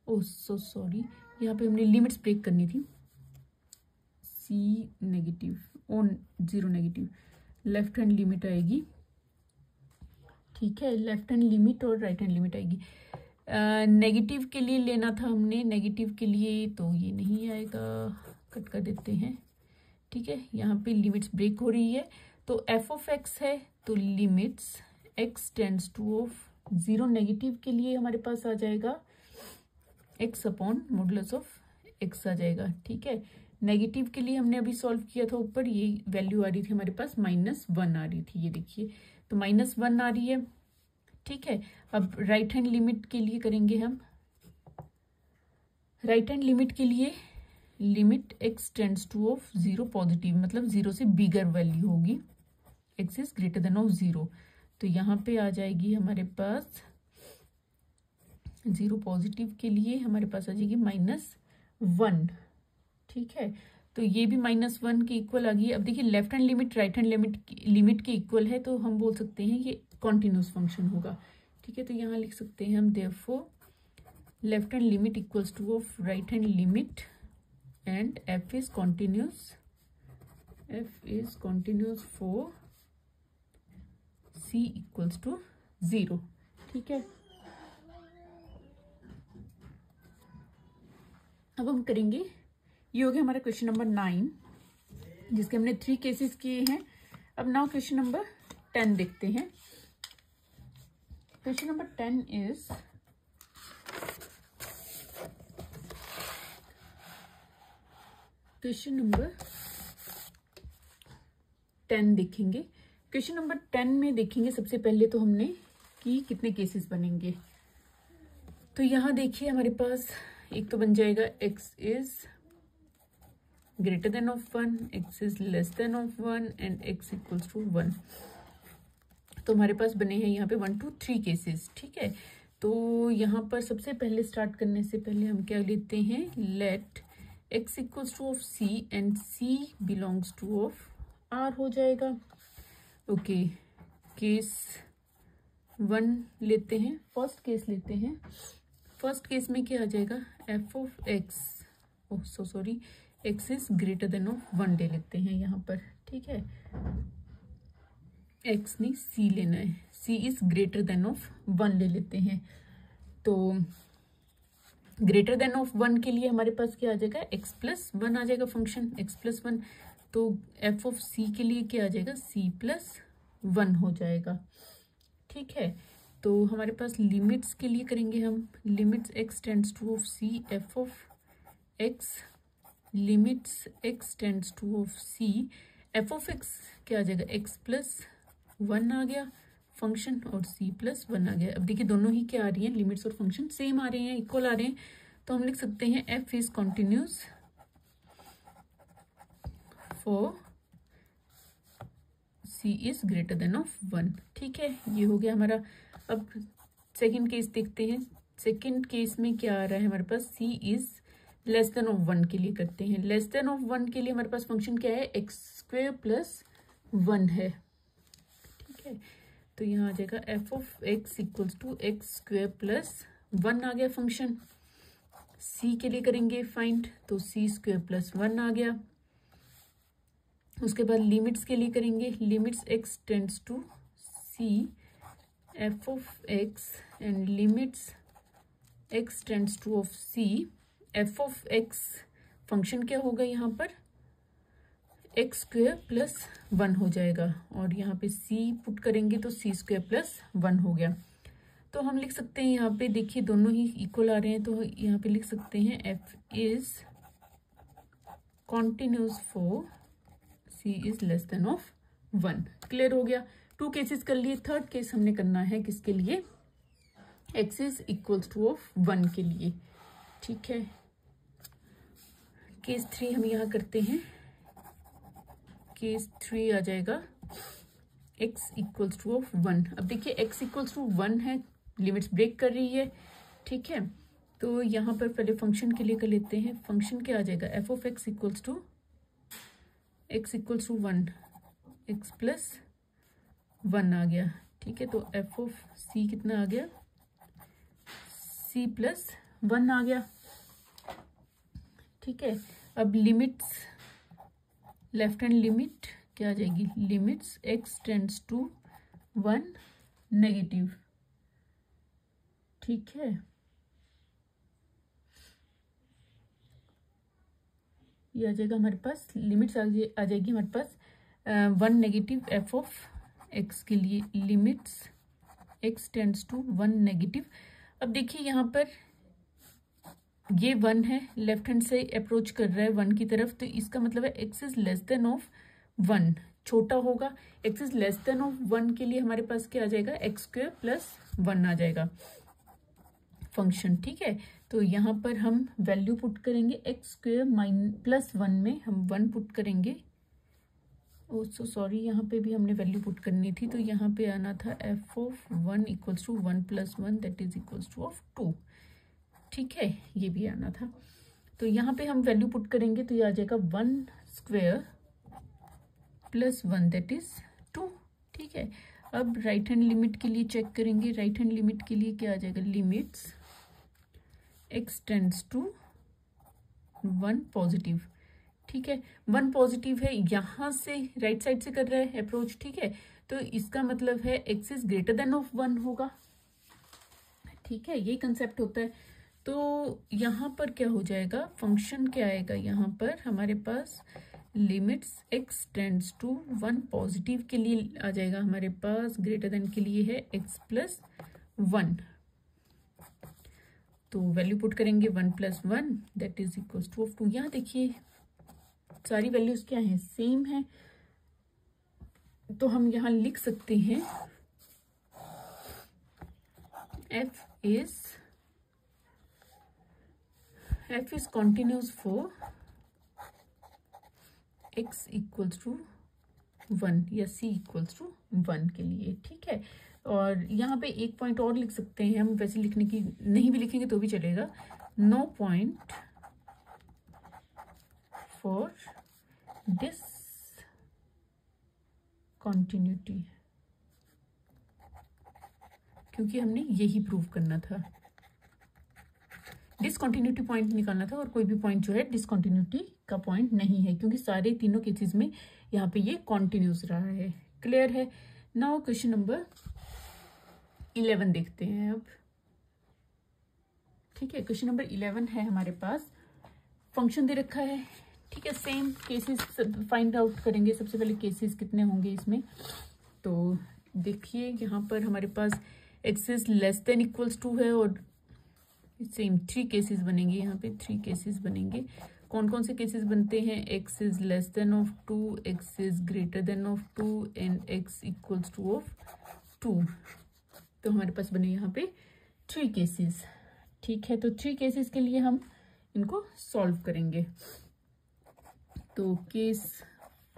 ओह सो सॉरी, यहाँ पे हमने लिमिट्स ब्रेक करनी थी। सी नेगेटिव और 0 नेगेटिव, लेफ्ट हैंड लिमिट आएगी, ठीक है, लेफ्ट हैंड लिमिट और राइट हैंड लिमिट आएगी। नेगेटिव के लिए लेना था हमने, नेगेटिव के लिए तो ये नहीं आएगा, कट कर देते हैं। ठीक है, यहाँ पे लिमिट्स ब्रेक हो रही है, तो एफ ऑफ एक्स है तो limits x tends to of 0, negative के लिए हमारे पास आ जाएगा x upon modulus of x आ जाएगा। ठीक है, नेगेटिव के लिए हमने अभी सॉल्व किया था, ऊपर ये वैल्यू आ रही थी हमारे पास -1 आ रही थी, ये देखिए, तो -1 आ रही है। ठीक है, अब राइट हैंड लिमिट के लिए करेंगे हम। राइट हैंड लिमिट के लिए limit x tends to of 0 positive, मतलब 0 से बिगर वैल्यू होगी, x is greater than of 0, तो यहाँ पे आ जाएगी हमारे पास 0 पॉजिटिव के लिए हमारे पास आ जाएगी -1। ठीक है, तो ये भी -1 के इक्वल आ गई। अब देखिए left hand limit right hand limit के इक्वल है, तो हम बोल सकते हैं ये कॉन्टिन्यूस फंक्शन होगा। ठीक है, तो यहाँ लिख सकते हैं हम therefore left hand limit equals to of right hand limit and f is continuous for c equals to 0। ठीक है, अब हम करेंगे, ये हो गया हमारा क्वेश्चन नंबर 9, जिसके हमने 3 केसेस किए हैं। अब नाउ क्वेश्चन नंबर 10 देखते हैं। Question number 10 is question number 10 देखेंगे। क्वेश्चन नंबर 10 में देखेंगे सबसे पहले तो हमने कि कितने केसेस बनेंगे। तो यहाँ देखिए हमारे पास एक तो बन जाएगा x is greater than of 1, x is less than of 1 and x equals to 1। तो हमारे पास बने हैं यहाँ पे 1 2 3 केसेस। ठीक है, तो यहाँ पर सबसे पहले स्टार्ट करने से पहले हम क्या लेते हैं, let x equals to of c and c belongs to of r हो जाएगा। ओके, केस 1 लेते हैं, फर्स्ट केस लेते हैं। फर्स्ट केस में क्या आ जाएगा, f of x, oh so sorry, x is greater than of 1 ले लेते हैं यहाँ पर। ठीक है, एक्स नहीं सी लेना है, C is greater than of 1 ले लेते हैं। तो ग्रेटर देन ऑफ 1 के लिए हमारे पास क्या आ जाएगा, x प्लस 1 आ जाएगा फंक्शन, x प्लस 1। तो एफ ऑफ सी के लिए क्या आ जाएगा, c प्लस 1 हो जाएगा। ठीक है, तो हमारे पास लिमिट्स के लिए करेंगे हम, limits x tends to of c f of x, limits x tends to of c f of x क्या आ जाएगा, x प्लस 1 आ गया फंक्शन और c प्लस 1 आ गया। अब देखिए दोनों ही क्या आ रही हैं, लिमिट्स और फंक्शन सेम आ रहे हैं, इक्वल आ रहे हैं, तो हम लिख सकते हैं f is continuous for c is greater than of 1। ठीक है, ये हो गया हमारा। अब सेकंड केस देखते हैं। सेकंड केस में क्या आ रहा है हमारे पास, c is less than of 1 के लिए करते हैं। लेस देन ऑफ 1 के लिए हमारे पास फंक्शन क्या है, एक्स स्क्वेयर प्लस 1 है। ठीक है, तो यहाँ आ जाएगा f of x equals to x square plus 1 आ गया फंक्शन। c के लिए करेंगे फाइंड, तो c स्क्वेयर प्लस 1 आ गया। उसके बाद लिमिट्स के लिए करेंगे, limits x tends to c f of x and limits x tends to of c f of x function क्या होगा यहाँ पर, एक्स स्क्वेयर प्लस 1 हो जाएगा, और यहाँ पे c पुट करेंगे तो c स्क्वेयर प्लस 1 हो गया। तो हम लिख सकते हैं यहाँ पे, देखिए दोनों ही इक्वल आ रहे हैं, तो यहाँ पे लिख सकते हैं f is continuous for c is less than of 1। Clear हो गया, 2 केसेस कर लिए। थर्ड केस हमने करना है किसके लिए, x is equals to of 1 के लिए। ठीक है, केस 3 हम यहाँ करते हैं। केस 3 आ जाएगा x इक्वल्स टू ऑफ 1। अब देखिए x इक्वल्स टू 1 है, लिमिट्स ब्रेक कर रही है। ठीक है, तो यहाँ पर पहले फंक्शन के लिए कर लेते हैं। फंक्शन क्या आ जाएगा, f of x equals to 1, x plus 1 आ गया। ठीक है, तो एफ ऑफ सी कितना आ गया, c प्लस 1 आ गया। ठीक है, अब लिमिट्स, लेफ्ट हैंड लिमिट क्या आ जाएगी, limits x tends to 1 negative, ठीक है। ये आ जाएगा हमारे पास, लिमिट्स आ जाएगी हमारे पास 1 नेगेटिव एफ ऑफ एक्स के लिए, limits x tends to 1 negative. अब देखिए यहाँ पर ये 1 है, लेफ्ट हैंड से अप्रोच कर रहा है 1 की तरफ, तो इसका मतलब है x is less than of 1, छोटा होगा। X is less than of 1 के लिए हमारे पास क्या आ जाएगा, एक्स स्क्वायर प्लस 1 आ जाएगा फंक्शन, ठीक है। तो यहाँ पर हम वैल्यू पुट करेंगे, एक्स स्क्वायर प्लस 1 में हम 1 पुट करेंगे। ओ सो सॉरी, यहाँ पे भी हमने वैल्यू पुट करनी थी, तो यहाँ पे आना था f of 1 equals to 1 plus 1 that is equals to of 2, ठीक है, ये भी आना था। तो यहाँ पे हम वैल्यू पुट करेंगे तो ये आ जाएगा 1 स्क्वायर प्लस 1 दैट इज 2, ठीक है। अब राइट हैंड लिमिट के लिए चेक करेंगे, राइट हैंड लिमिट के लिए क्या आ जाएगा, limits x tends to 1 positive, ठीक है। 1 पॉजिटिव है, यहाँ से राइट साइड से कर रहा है अप्रोच, ठीक है, तो इसका मतलब है x is greater than of 1 होगा, ठीक है, यही कंसेप्ट होता है। तो यहाँ पर क्या हो जाएगा, फंक्शन क्या आएगा, यहाँ पर हमारे पास limits x tends to 1 positive के लिए आ जाएगा हमारे पास, ग्रेटर देन के लिए है एक्स प्लस 1, तो वैल्यू पुट करेंगे 1 plus 1 that is equal to of 2। यहाँ देखिए सारी वैल्यूज क्या हैं, सेम है, तो हम यहाँ लिख सकते हैं f is continuous for x equals to 1 या c equals to 1 के लिए, ठीक है। और यहाँ पे एक पॉइंट और लिख सकते हैं हम, वैसे लिखने की नहीं भी लिखेंगे तो भी चलेगा, नो पॉइंट फॉर डिसकंटिन्यूटी, क्योंकि हमने यही प्रूव करना था, डिसकंटिन्यूटी पॉइंट निकालना था, और कोई भी पॉइंट जो है डिसकंटिन्यूटी का पॉइंट नहीं है, क्योंकि सारे तीनों केसेस में यहाँ पे ये कॉन्टिन्यूस रहा है, क्लियर है। नाउ क्वेश्चन नंबर 11 देखते हैं अब, ठीक है। क्वेश्चन नंबर 11 है हमारे पास, फंक्शन दे रखा है, ठीक है। सेम केसेस फाइंड आउट करेंगे, सबसे पहले केसेस कितने होंगे इसमें, तो देखिए यहाँ पर हमारे पास x is less than equals to है, और सेम 3 केसेस बनेंगे, यहाँ पे 3 केसेस बनेंगे। कौन कौन से केसेस बनते हैं, x is less than of 2, x is greater than of 2 and x equals to of 2, तो हमारे पास बने यहाँ पे 3 केसेस, ठीक है। तो 3 केसेस के लिए हम इनको सॉल्व करेंगे, तो केस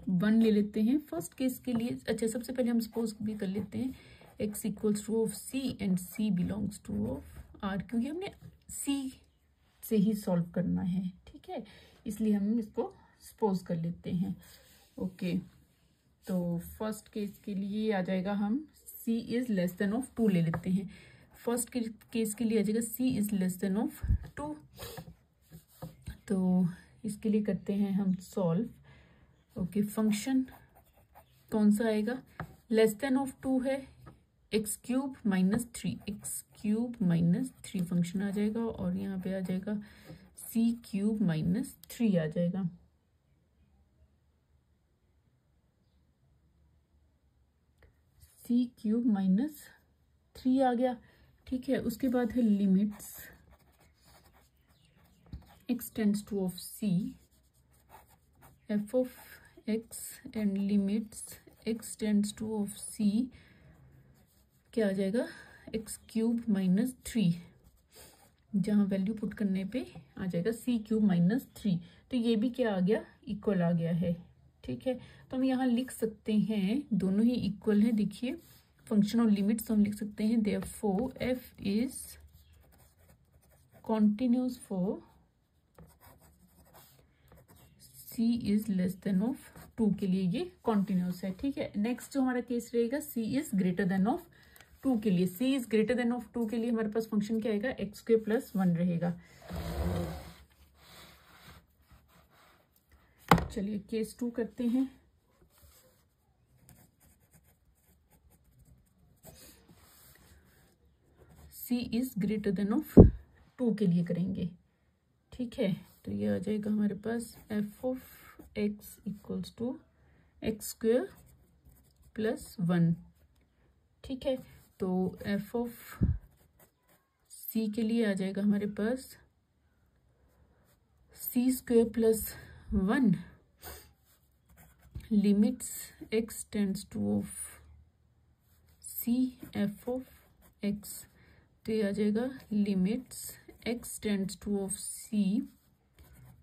1 ले लेते हैं। फर्स्ट केस के लिए, अच्छा सबसे पहले हम सपोज भी कर लेते हैं x equals to of c and c belongs to of r, क्योंकि हमने c से ही सॉल्व करना है, ठीक है, इसलिए हम इसको सपोज कर लेते हैं। ओके, तो फर्स्ट केस के लिए आ जाएगा, हम c is less than of 2 ले लेते हैं। फर्स्ट केस के लिए आ जाएगा c is less than of 2, तो इसके लिए करते हैं हम सॉल्व। ओके, फंक्शन कौन सा आएगा, लेस देन ऑफ 2 है, x cube minus 3, x cube minus 3 function आ जाएगा, और यहाँ पे आ जाएगा c क्यूब माइनस 3 आ जाएगा। c क्यूब माइनस 3 आ गया, ठीक है। उसके बाद है limits x tends to of c f of x and limits x tends to of c क्या आ जाएगा, एक्स क्यूब माइनस 3, जहाँ वैल्यू पुट करने पे आ जाएगा c क्यूब माइनस 3, तो ये भी क्या आ गया, इक्वल आ गया है, ठीक है। तो हम यहाँ लिख सकते हैं दोनों ही इक्वल हैं, देखिए फंक्शन और लिमिट्स, तो हम लिख सकते हैं therefore f is continuous for c is less than of 2 के लिए ये कॉन्टिन्यूस है, ठीक है। नेक्स्ट जो हमारा केस रहेगा, c is greater than of 2 के लिए, c is greater than of 2 के लिए हमारे पास फंक्शन क्या आएगा, एक्स स्क्वायर प्लस 1 रहेगा। चलिए केस 2 करते हैं। सी इज ग्रेटर देन ऑफ 2 के लिए करेंगे। ठीक है, तो ये आ जाएगा हमारे पास f of x equals to x square plus 1। ठीक है, तो एफ ऑफ सी के लिए आ जाएगा हमारे पास c square plus 1 limits x tends to of c F of x. तो ये आ जाएगा limits x tends to of c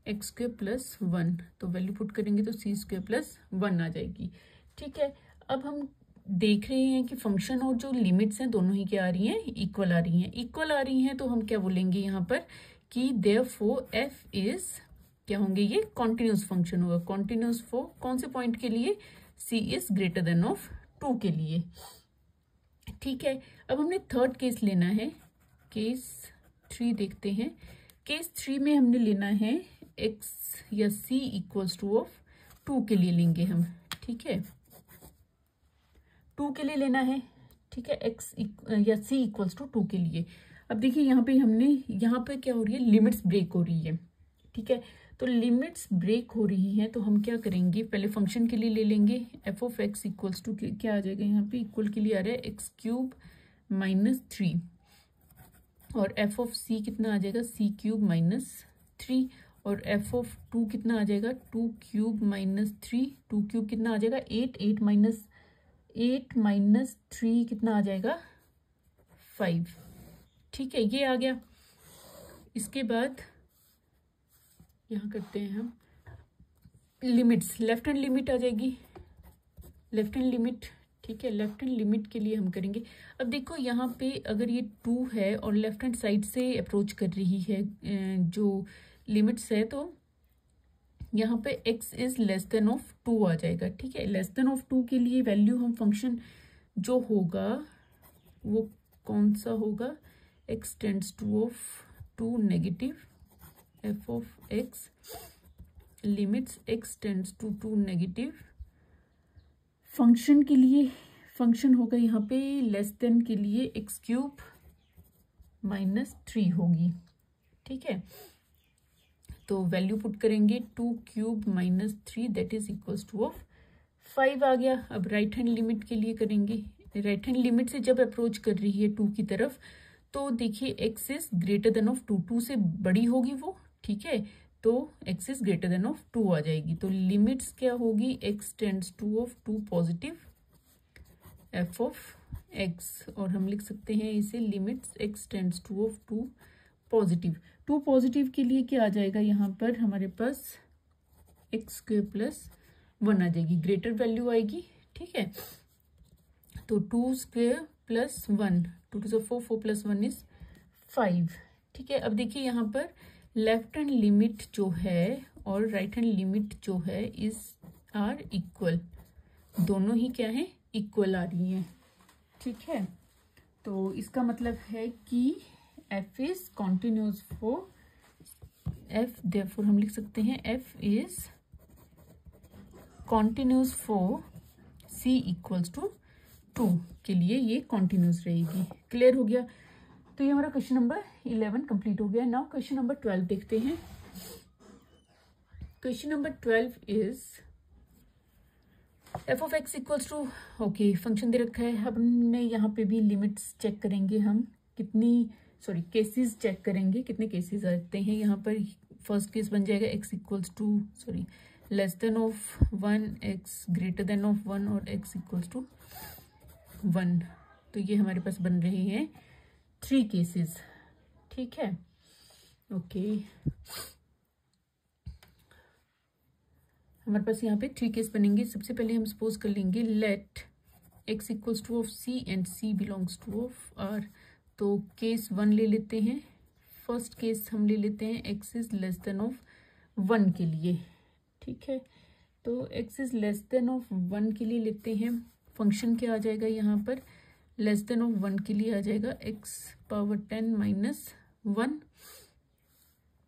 x square plus 1। तो वैल्यू पुट करेंगे तो सी स्क्वेयर प्लस 1 आ जाएगी। ठीक है, अब हम देख रहे हैं कि फंक्शन और जो लिमिट्स हैं दोनों ही क्या आ रही हैं, इक्वल आ रही हैं। इक्वल आ रही हैं तो हम क्या बोलेंगे यहाँ पर कि देयरफॉर एफ इज क्या होंगे, ये कॉन्टिन्यूस फंक्शन होगा। कॉन्टिन्यूस फॉर कौन से पॉइंट के लिए, सी इज ग्रेटर देन ऑफ 2 के लिए। ठीक है, अब हमने थर्ड केस लेना है, केस 3 देखते हैं। केस 3 में हमने लेना है एक्स या सी इक्वल्स टू ऑफ 2 के लिए लेंगे हम। ठीक है, 2 के लिए लेना है। ठीक है, एक्स या सी इक्वल्स टू 2 के लिए। अब देखिए यहाँ पे हमने, यहाँ पे क्या हो रही है, लिमिट्स ब्रेक हो रही है। ठीक है, तो लिमिट्स ब्रेक हो रही हैं तो हम क्या करेंगे, पहले फंक्शन के लिए ले लेंगे f of x equals to क्या आ जाएगा, यहाँ पे इक्वल के लिए आ रहा है एक्स क्यूब माइनस 3 और एफ ऑफ सी कितना आ जाएगा, सी क्यूब माइनस 3 और एफ ऑफ 2 कितना आ जाएगा, 2 क्यूब माइनस 3। 2 क्यूब कितना आ जाएगा 8, 8 माइनस 3 कितना आ जाएगा 5। ठीक है, ये आ गया। इसके बाद यहाँ करते हैं हम लिमिट्स, लेफ्ट हैंड लिमिट आ जाएगी, लेफ्ट हैंड लिमिट। ठीक है, लेफ्ट हैंड लिमिट के लिए हम करेंगे। अब देखो यहाँ पे अगर ये 2 है और लेफ्ट हैंड साइड से अप्रोच कर रही है जो लिमिट्स है, तो यहाँ पे x is less than of 2 आ जाएगा। ठीक है, लेस देन ऑफ 2 के लिए वैल्यू हम फंक्शन जो होगा वो कौन सा होगा, x tends to of 2 negative f of x limits x tends to 2 negative. Function के लिए फंक्शन होगा यहाँ पे लेस देन के लिए एक्स क्यूब माइनस 3 होगी। ठीक है, तो वैल्यू पुट करेंगे 2 cube minus 3 that is equals to of 5 आ गया। अब राइट हैंड लिमिट के लिए करेंगे। राइट हैंड लिमिट से जब अप्रोच कर रही है 2 की तरफ, तो देखिए x is greater than of 2, 2 से बड़ी होगी वो। ठीक है, तो x is greater than of 2 आ जाएगी। तो लिमिट्स क्या होगी, x tends to of 2 positive f of x, और हम लिख सकते हैं इसे limits x tends to of 2 positive. 2 positive के लिए क्या आ जाएगा, यहाँ पर हमारे पास एक्स स्क्वेयर प्लस 1 आ जाएगी, ग्रेटर वैल्यू आएगी। ठीक है, तो 2 square plus 1, 2 to 4, 4 plus 1 is 5। ठीक है, अब देखिए यहाँ पर लेफ्ट हैंड लिमिट जो है और राइट हैंड लिमिट जो है इज आर इक्वल, दोनों ही क्या है, इक्वल आ रही हैं। ठीक है, तो इसका मतलब है कि f is continuous for f, therefore हम लिख सकते हैं f is continuous for c equals to 2 के लिए ये कॉन्टिन्यूस रहेगी। क्लियर हो गया। तो ये हमारा क्वेश्चन नंबर 11 कंप्लीट हो गया। नाउ क्वेश्चन नंबर 12 देखते हैं। Question number 12 is f of x equals to, okay function दे रखा है। अब हमने यहाँ पे भी लिमिट्स चेक करेंगे, हम कितनी केसेस चेक करेंगे, कितने केसेस आते हैं। यहाँ पर फर्स्ट केस बन जाएगा x equals to less than of 1, x greater than of 1 और x इक्वल्स टू 1। तो ये हमारे पास बन रहे हैं 3 केसेस। ठीक है, ओके हमारे पास यहाँ पे 3 केस बनेंगे। सबसे पहले हम सपोज कर लेंगे let x equals to of c and c belongs to of r। तो केस 1 ले लेते हैं। फर्स्ट केस हम ले लेते हैं x is less than of 1 के लिए। ठीक है, तो x is less than of 1 के लिए लेते हैं। फंक्शन क्या आ जाएगा यहाँ पर, लेस देन ऑफ 1 के लिए आ जाएगा x पावर 10 माइनस 1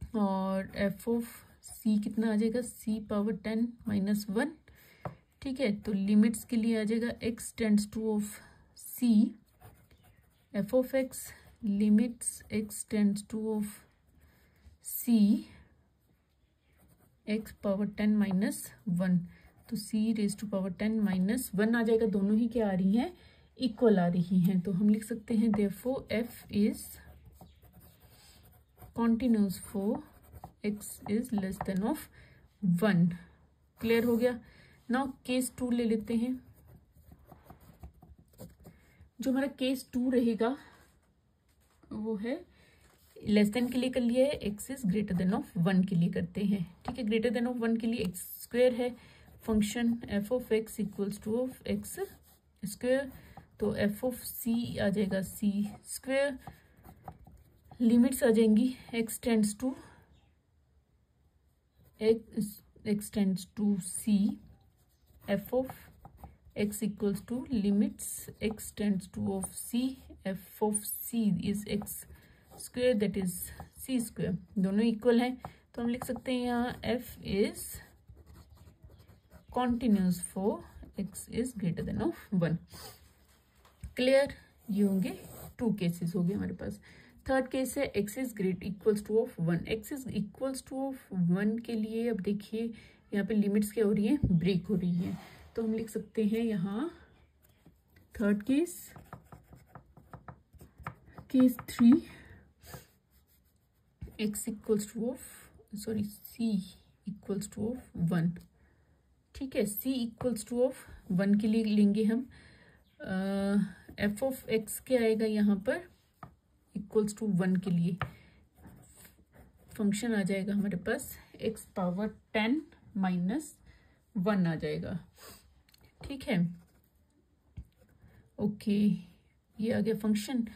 और f ऑफ c कितना आ जाएगा, c पावर 10 माइनस 1। ठीक है, तो लिमिट्स के लिए आ जाएगा x tends to of c f of x limits x tends to of c x power 10 minus 1, तो c raise to power 10 minus 1 आ जाएगा। दोनों ही क्या आ रही हैं, इक्वल आ रही हैं, तो हम लिख सकते हैं therefore f is continuous for x is less than of 1। Clear हो गया। नाउ केस 2 ले लेते हैं। जो हमारा केस 2 रहेगा वो है लेस देन के लिए कर लिया है, x is greater than of 1 के लिए करते हैं। ठीक है, ग्रेटर देन ऑफ 1 के लिए x स्क्वायर है, function f of x equals to of x square, तो f ऑफ c आ जाएगा c स्क्वायर। लिमिट्स आ जाएंगी x tends to c, f of x equals to limits x tends to of c, f of c is x square that is c square. दोनों equal हैं, तो हम लिख सकते हैं यहाँ f is continuous for x is greater than of 1। Clear, ये होंगे 2 केसेस हो गए हमारे पास। थर्ड केस है x is great equals to of 1। x is equals to of 1 के लिए अब देखिए यहाँ पे लिमिट्स क्या हो रही है, ब्रेक हो रही है, तो हम लिख सकते हैं यहाँ third case 3 x equals to of c equals to of 1। ठीक है, c इक्वल्स टू ऑफ 1 के लिए लेंगे हम f ऑफ x क्या आएगा यहाँ पर, इक्वल्स टू 1 के लिए फंक्शन आ जाएगा हमारे पास x पावर 10 माइनस 1 आ जाएगा। ठीक है, ओके, ये आ गया फंक्शन।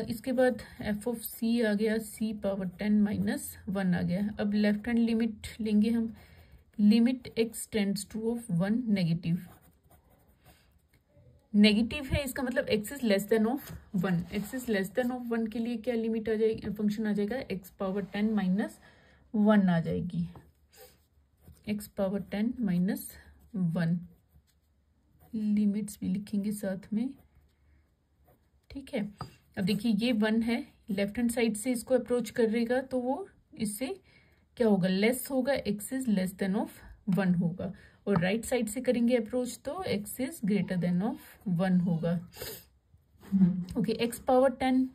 इसके बाद f ऑफ c आ गया c पावर 10 माइनस 1 आ गया। अब लेफ्ट हैंड लिमिट लेंगे हम, limit x tends to of 1 negative है, इसका मतलब x is less than of 1। x is less than of 1 के लिए क्या लिमिट आ जाएगी, फंक्शन आ जाएगा x पावर 10 माइनस 1 आ जाएगी, x पावर 10 माइनस 1। लिमिट्स भी लिखेंगे साथ में। ठीक है, अब देखिए ये 1 है, लेफ्ट हैंड साइड से इसको अप्रोच करेगा तो वो इससे क्या होगा, लेस होगा, x is less than of 1 होगा, और राइट साइड से करेंगे अप्रोच तो x is greater than of 1 होगा। ओके, x पावर 10,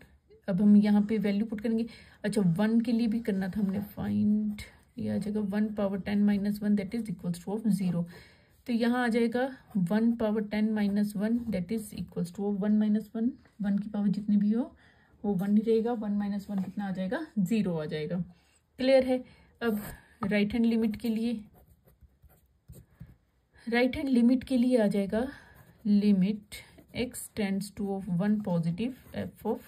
अब हम यहाँ पे वैल्यू पुट करेंगे। अच्छा, 1 के लिए भी करना था हमने, फाइंड, ये आ जाएगा 1 power 10 minus 1 that is equals to of 0। तो यहाँ आ जाएगा 1 power 10 minus 1 that is equals to of 1 minus 1, 1 की पावर जितनी भी हो वो 1 ही रहेगा, 1 माइनस 1 कितना आ जाएगा, 0 आ जाएगा। क्लियर है। अब राइट हैंड लिमिट के लिए, राइट हैंड लिमिट के लिए आ जाएगा limit x tends to of 1 positive f of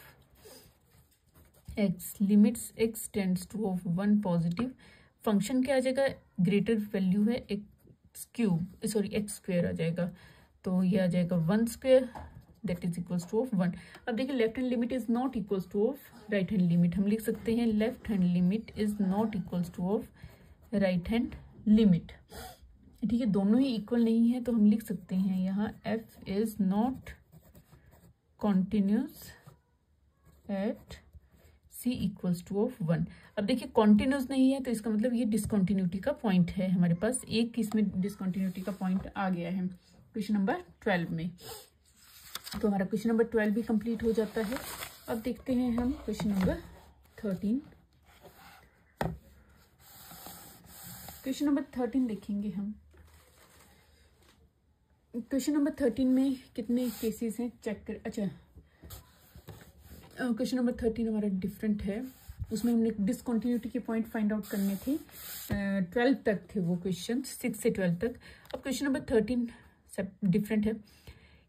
x, limits x tends to of 1 positive, function क्या आ जाएगा, ग्रेटर वैल्यू है x cube, sorry x square आ जाएगा, तो ये आ जाएगा 1 square that is equals to of 1। अब देखिए left hand limit is not equals to of right hand limit, हम लिख सकते हैं left hand limit is not equals to of right hand limit. ठीक है, दोनों ही इक्वल नहीं है, तो हम लिख सकते हैं यहाँ f is not continuous eight c equals to of 1। अब देखिए कॉन्टिन्यूस नहीं है तो इसका मतलब ये डिसकंटिन्यूटी का पॉइंट है हमारे पास, एक इसमें डिसकंटिन्यूटी का पॉइंट आ गया है क्वेश्चन नंबर 12 में। तो हमारा क्वेश्चन नंबर 12 भी कंप्लीट हो जाता है। अब देखते हैं हम क्वेश्चन नंबर 13। क्वेश्चन नंबर 13 देखेंगे हम। क्वेश्चन नंबर 13 में कितने केसेस हैं चेक कर, अच्छा क्वेश्चन नंबर 13 हमारा डिफरेंट है, उसमें हमने डिसकंटिन्यूटी के पॉइंट फाइंड आउट करने थे, 12 तक थे वो क्वेश्चन, 6 से 12 तक। अब क्वेश्चन नंबर 13 डिफरेंट है।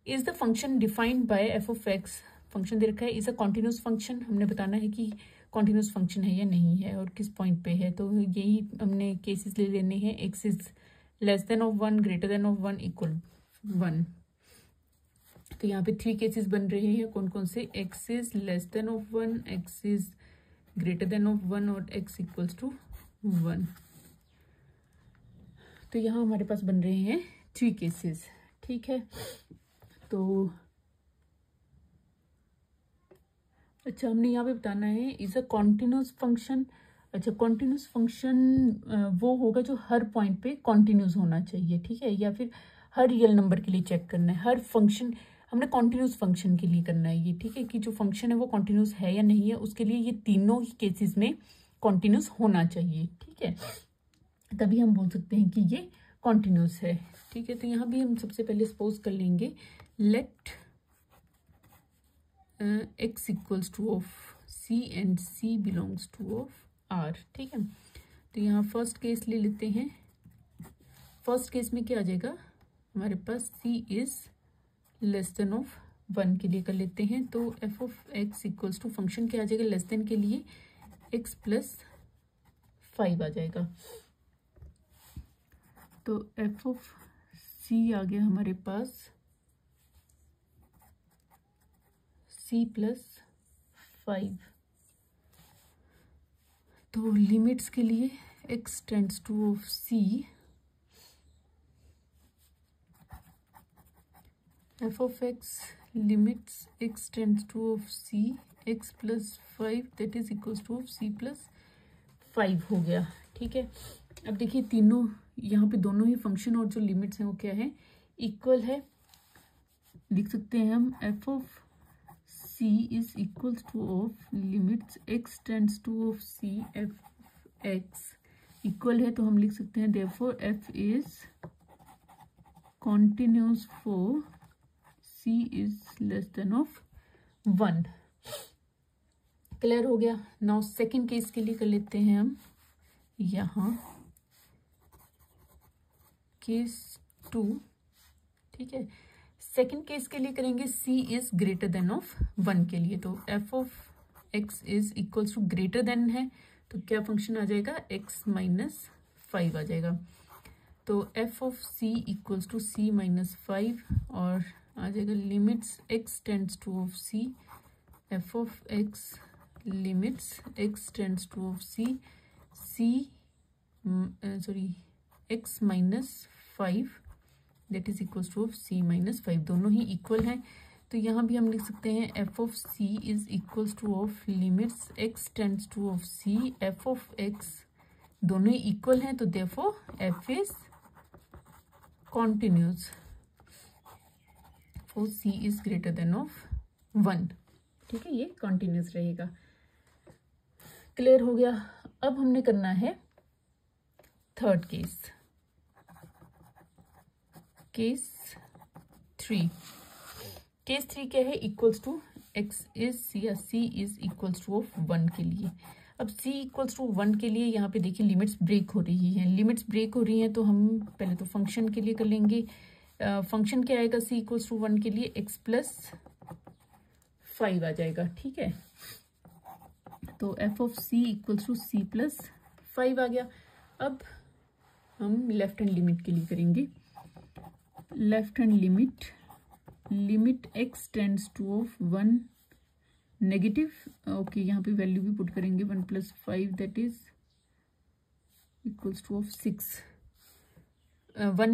Is the function defined by f of x, function दे रखा है, इज अ कॉन्टिन्यूस फंक्शन, हमने बताना है कि कॉन्टिन्यूस फंक्शन है या नहीं है और किस पॉइंट पे है, तो यही हमने केसेस ले लेने हैं। X is less than of 1, greater than of 1, equal 1। तो यहाँ पे 3 केसेस बन रहे हैं, कौन कौन से, x is less than of 1, x is greater than of 1 और एक्स इक्वल्स टू 1। तो यहाँ हमारे पास बन रहे हैं 3 केसेस। ठीक है, तो अच्छा, हमने यहाँ पे बताना है इज अ कॉन्टिन्यूस फंक्शन। अच्छा, कॉन्टिन्यूस फंक्शन वो होगा जो हर पॉइंट पे कॉन्टिन्यूस होना चाहिए, ठीक है, या फिर हर रियल नंबर के लिए चेक करना है। हर फंक्शन हमने कॉन्टिन्यूस फंक्शन के लिए करना है ये, ठीक है, कि जो फंक्शन है वो कॉन्टिन्यूस है या नहीं है, उसके लिए ये तीनों ही केसेस में कॉन्टिन्यूस होना चाहिए, ठीक है, तभी हम बोल सकते हैं कि ये कॉन्टिन्यूस है, ठीक है। तो यहाँ भी हम सबसे पहले सपोज कर लेंगे let x equals to of c and c belongs to of r, ठीक है। तो यहाँ फर्स्ट केस ले लेते हैं। फर्स्ट केस में क्या आ जाएगा हमारे पास, c is less than of 1 के लिए कर लेते हैं। तो f of x equals to function क्या आ जाएगा, लेस देन के लिए x प्लस 5 आ जाएगा। तो f ऑफ c आ गया हमारे पास c प्लस 5। तो लिमिट्स के लिए x tends to of c, f of x limits x tends to of c x plus 5 that is equals to of c plus 5 हो गया, ठीक है। अब देखिए तीनों यहाँ पे दोनों ही फंक्शन और जो लिमिट्स हैं वो क्या है, इक्वल है। लिख सकते हैं हम f of c is equals to of limits x tends to of c f x equal है, तो हम लिख सकते हैं therefore f is continuous for c is less than of 1। Clear हो गया। नाउ सेकेंड केस के लिए कर लेते हैं हम यहाँ केस 2, ठीक है। सेकेंड केस के लिए करेंगे c is greater than of 1 के लिए। तो f of x is equals to greater than है, तो क्या फंक्शन आ जाएगा, x माइनस 5 आ जाएगा। तो f of c equals to c minus 5 और आ जाएगा limits x tends to of c, f of x limits x tends to of c x minus 5 that is equals to of c minus 5। दोनों ही equal हैं, तो यहाँ भी हम लिख सकते हैं f of c is equals to of limits x tends to of c f of x, दोनों ही इक्वल हैं, तो therefore f is continuous for c is greater than of 1, ठीक है, ये कॉन्टिन्यूस रहेगा। क्लियर हो गया। अब हमने करना है थर्ड केस, केस 3। केस 3 क्या है, इक्वल्स टू x इज या c is equals to of 1 के लिए। अब c इक्वल्स टू 1 के लिए यहाँ पे देखिए लिमिट्स ब्रेक हो रही हैं। लिमिट्स ब्रेक हो रही हैं तो हम पहले तो फंक्शन के लिए कर लेंगे। फंक्शन क्या आएगा c इक्वल्स टू 1 के लिए, x प्लस 5 आ जाएगा, ठीक है। तो f of c equals to c plus 5 आ गया। अब हम लेफ्ट हैंड लिमिट के लिए करेंगे। Left hand limit x tends to of 1 negative, okay, यहाँ पे वैल्यू भी पुट करेंगे 1 plus 5 that is equals to of 6। 1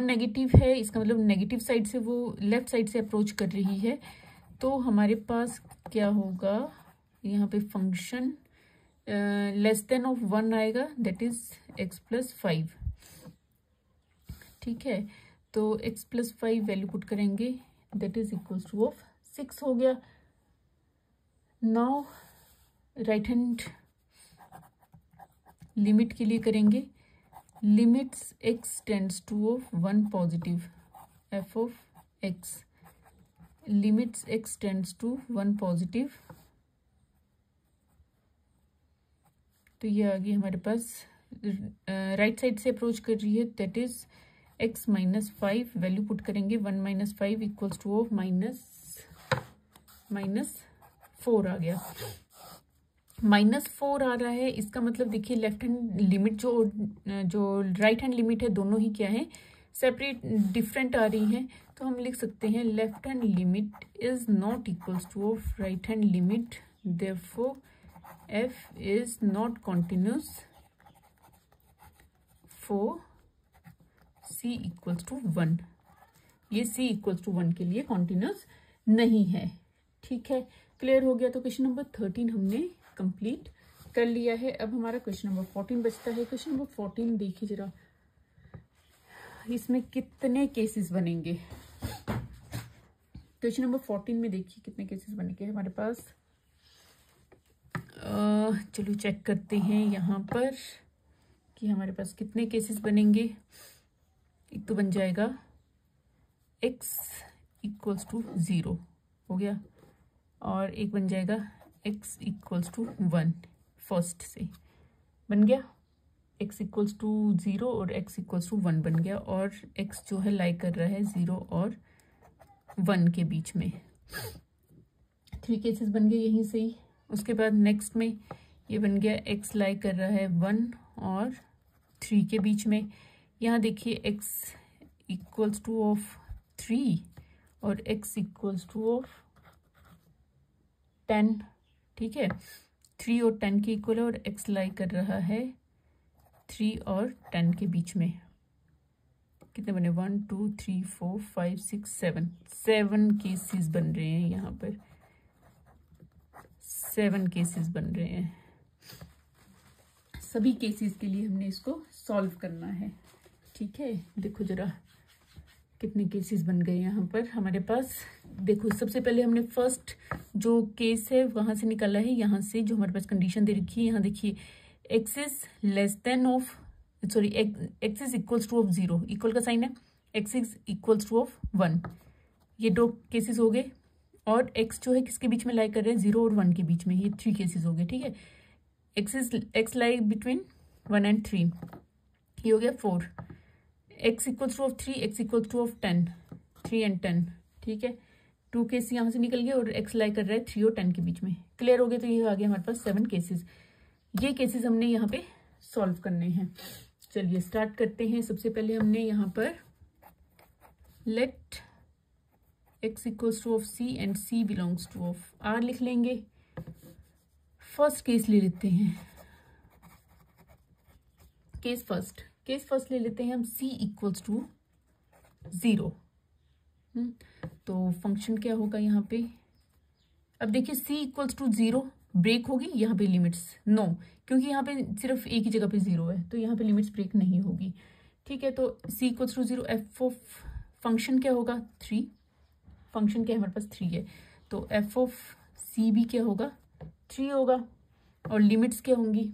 negative है, इसका मतलब नेगेटिव साइड से वो लेफ्ट साइड से अप्रोच कर रही है, तो हमारे पास क्या होगा, यहाँ पे फंक्शन लेस देन ऑफ 1 आएगा दैट इज x प्लस 5, ठीक है। तो x प्लस 5 वैल्यू पुट करेंगे that is equals to of 6 हो गया। नाउ राइट हैंड लिमिट के लिए करेंगे। Limits x tends to of 1 positive, f of x limits x tends to 1 positive, तो ये आ गई हमारे पास राइट साइड से अप्रोच कर रही है that is x minus 5, value put करेंगे 1 minus 5 equals to of minus 4 आ गया। -4 आ रहा है, इसका मतलब देखिए लेफ्ट हैंड लिमिट जो राइट हैंड लिमिट है दोनों ही क्या है, सेपरेट डिफरेंट आ रही हैं, तो हम लिख सकते हैं left hand limit is not equals to of right hand limit, therefore f is not continuous for c equals to 1। ये c इक्वल्स टू 1 के लिए कॉन्टिन्यूस नहीं है, ठीक है। क्लियर हो गया। तो क्वेश्चन नंबर 13 हमने कंप्लीट कर लिया है। अब हमारा क्वेश्चन नंबर 14 बचता है। क्वेश्चन नंबर 14 देखिए जरा, इसमें कितने केसेस बनेंगे। क्वेश्चन नंबर 14 में देखिए कितने केसेस बनेंगे हमारे पास। चलो चेक करते हैं यहाँ पर कि हमारे पास कितने केसेस बनेंगे। एक तो बन जाएगा x इक्वल्स टू 0 हो गया, और एक बन जाएगा x इक्वल्स टू 1। फर्स्ट से बन गया x इक्वल्स टू 0 और x इक्वल्स टू 1 बन गया, और x जो है लाई कर रहा है 0 और 1 के बीच में। 3 केसेस बन गए यहीं से ही। उसके बाद नेक्स्ट में ये बन गया x लाई कर रहा है 1 और 3 के बीच में। यहाँ देखिए x इक्वल्स टू ऑफ 3 और x इक्वल्स टू ऑफ 10। ठीक है, 3 और 10 के इक्वल है, और x लाई कर रहा है 3 और 10 के बीच में। कितने बने? 1 2 3 4 5 6 7 केसेस बन रहे हैं यहाँ पर। 7 केसेस बन रहे हैं। सभी केसेस के लिए हमने इसको सॉल्व करना है। ठीक है, देखो जरा कितने केसेस बन गए यहाँ पर हमारे पास। देखो सबसे पहले हमने फर्स्ट जो केस है वहां से निकाला है। यहाँ से जो हमारे पास कंडीशन दे रखी है, यहाँ देखिए x is less than of, sorry x is equals to of 0, equal का साइन है, x is equals to of 1। ये 2 केसेस हो गए, और x जो है किसके बीच में लाई कर रहे हैं? 0 और 1 के बीच में। ये 3 केसेस हो गए। ठीक है, x लाई बिटवीन 1 and 3, ये हो गया 4। x equals to of 3, x equals to of 10, 3 and 10। ठीक है, 2 केस यहाँ से निकल गए, और x लाई कर रहा है 3 और 10 के बीच में। क्लियर हो गए। तो ये आ गया हमारे पास 7 केसेस। ये केसेस हमने यहाँ पे सॉल्व करने हैं। चलिए स्टार्ट करते हैं। सबसे पहले हमने यहाँ पर let x equals to of c and c belongs to of r लिख लेंगे। फर्स्ट केस ले लेते हैं, केस फर्स्ट ले लेते हैं हम, c इक्वल्स टू 0। तो फंक्शन क्या होगा यहाँ पे? अब देखिए c इक्वल्स टू 0 ब्रेक होगी यहाँ पे लिमिट्स? नो, क्योंकि यहाँ पे सिर्फ एक ही जगह पे 0 है, तो यहाँ पे लिमिट्स ब्रेक नहीं होगी। ठीक है, तो c equals to 0, f of function क्या होगा? 3। फंक्शन क्या है हमारे पास? 3 है, तो एफ ऑफ c भी क्या होगा? 3 होगा। और लिमिट्स क्या होंगी?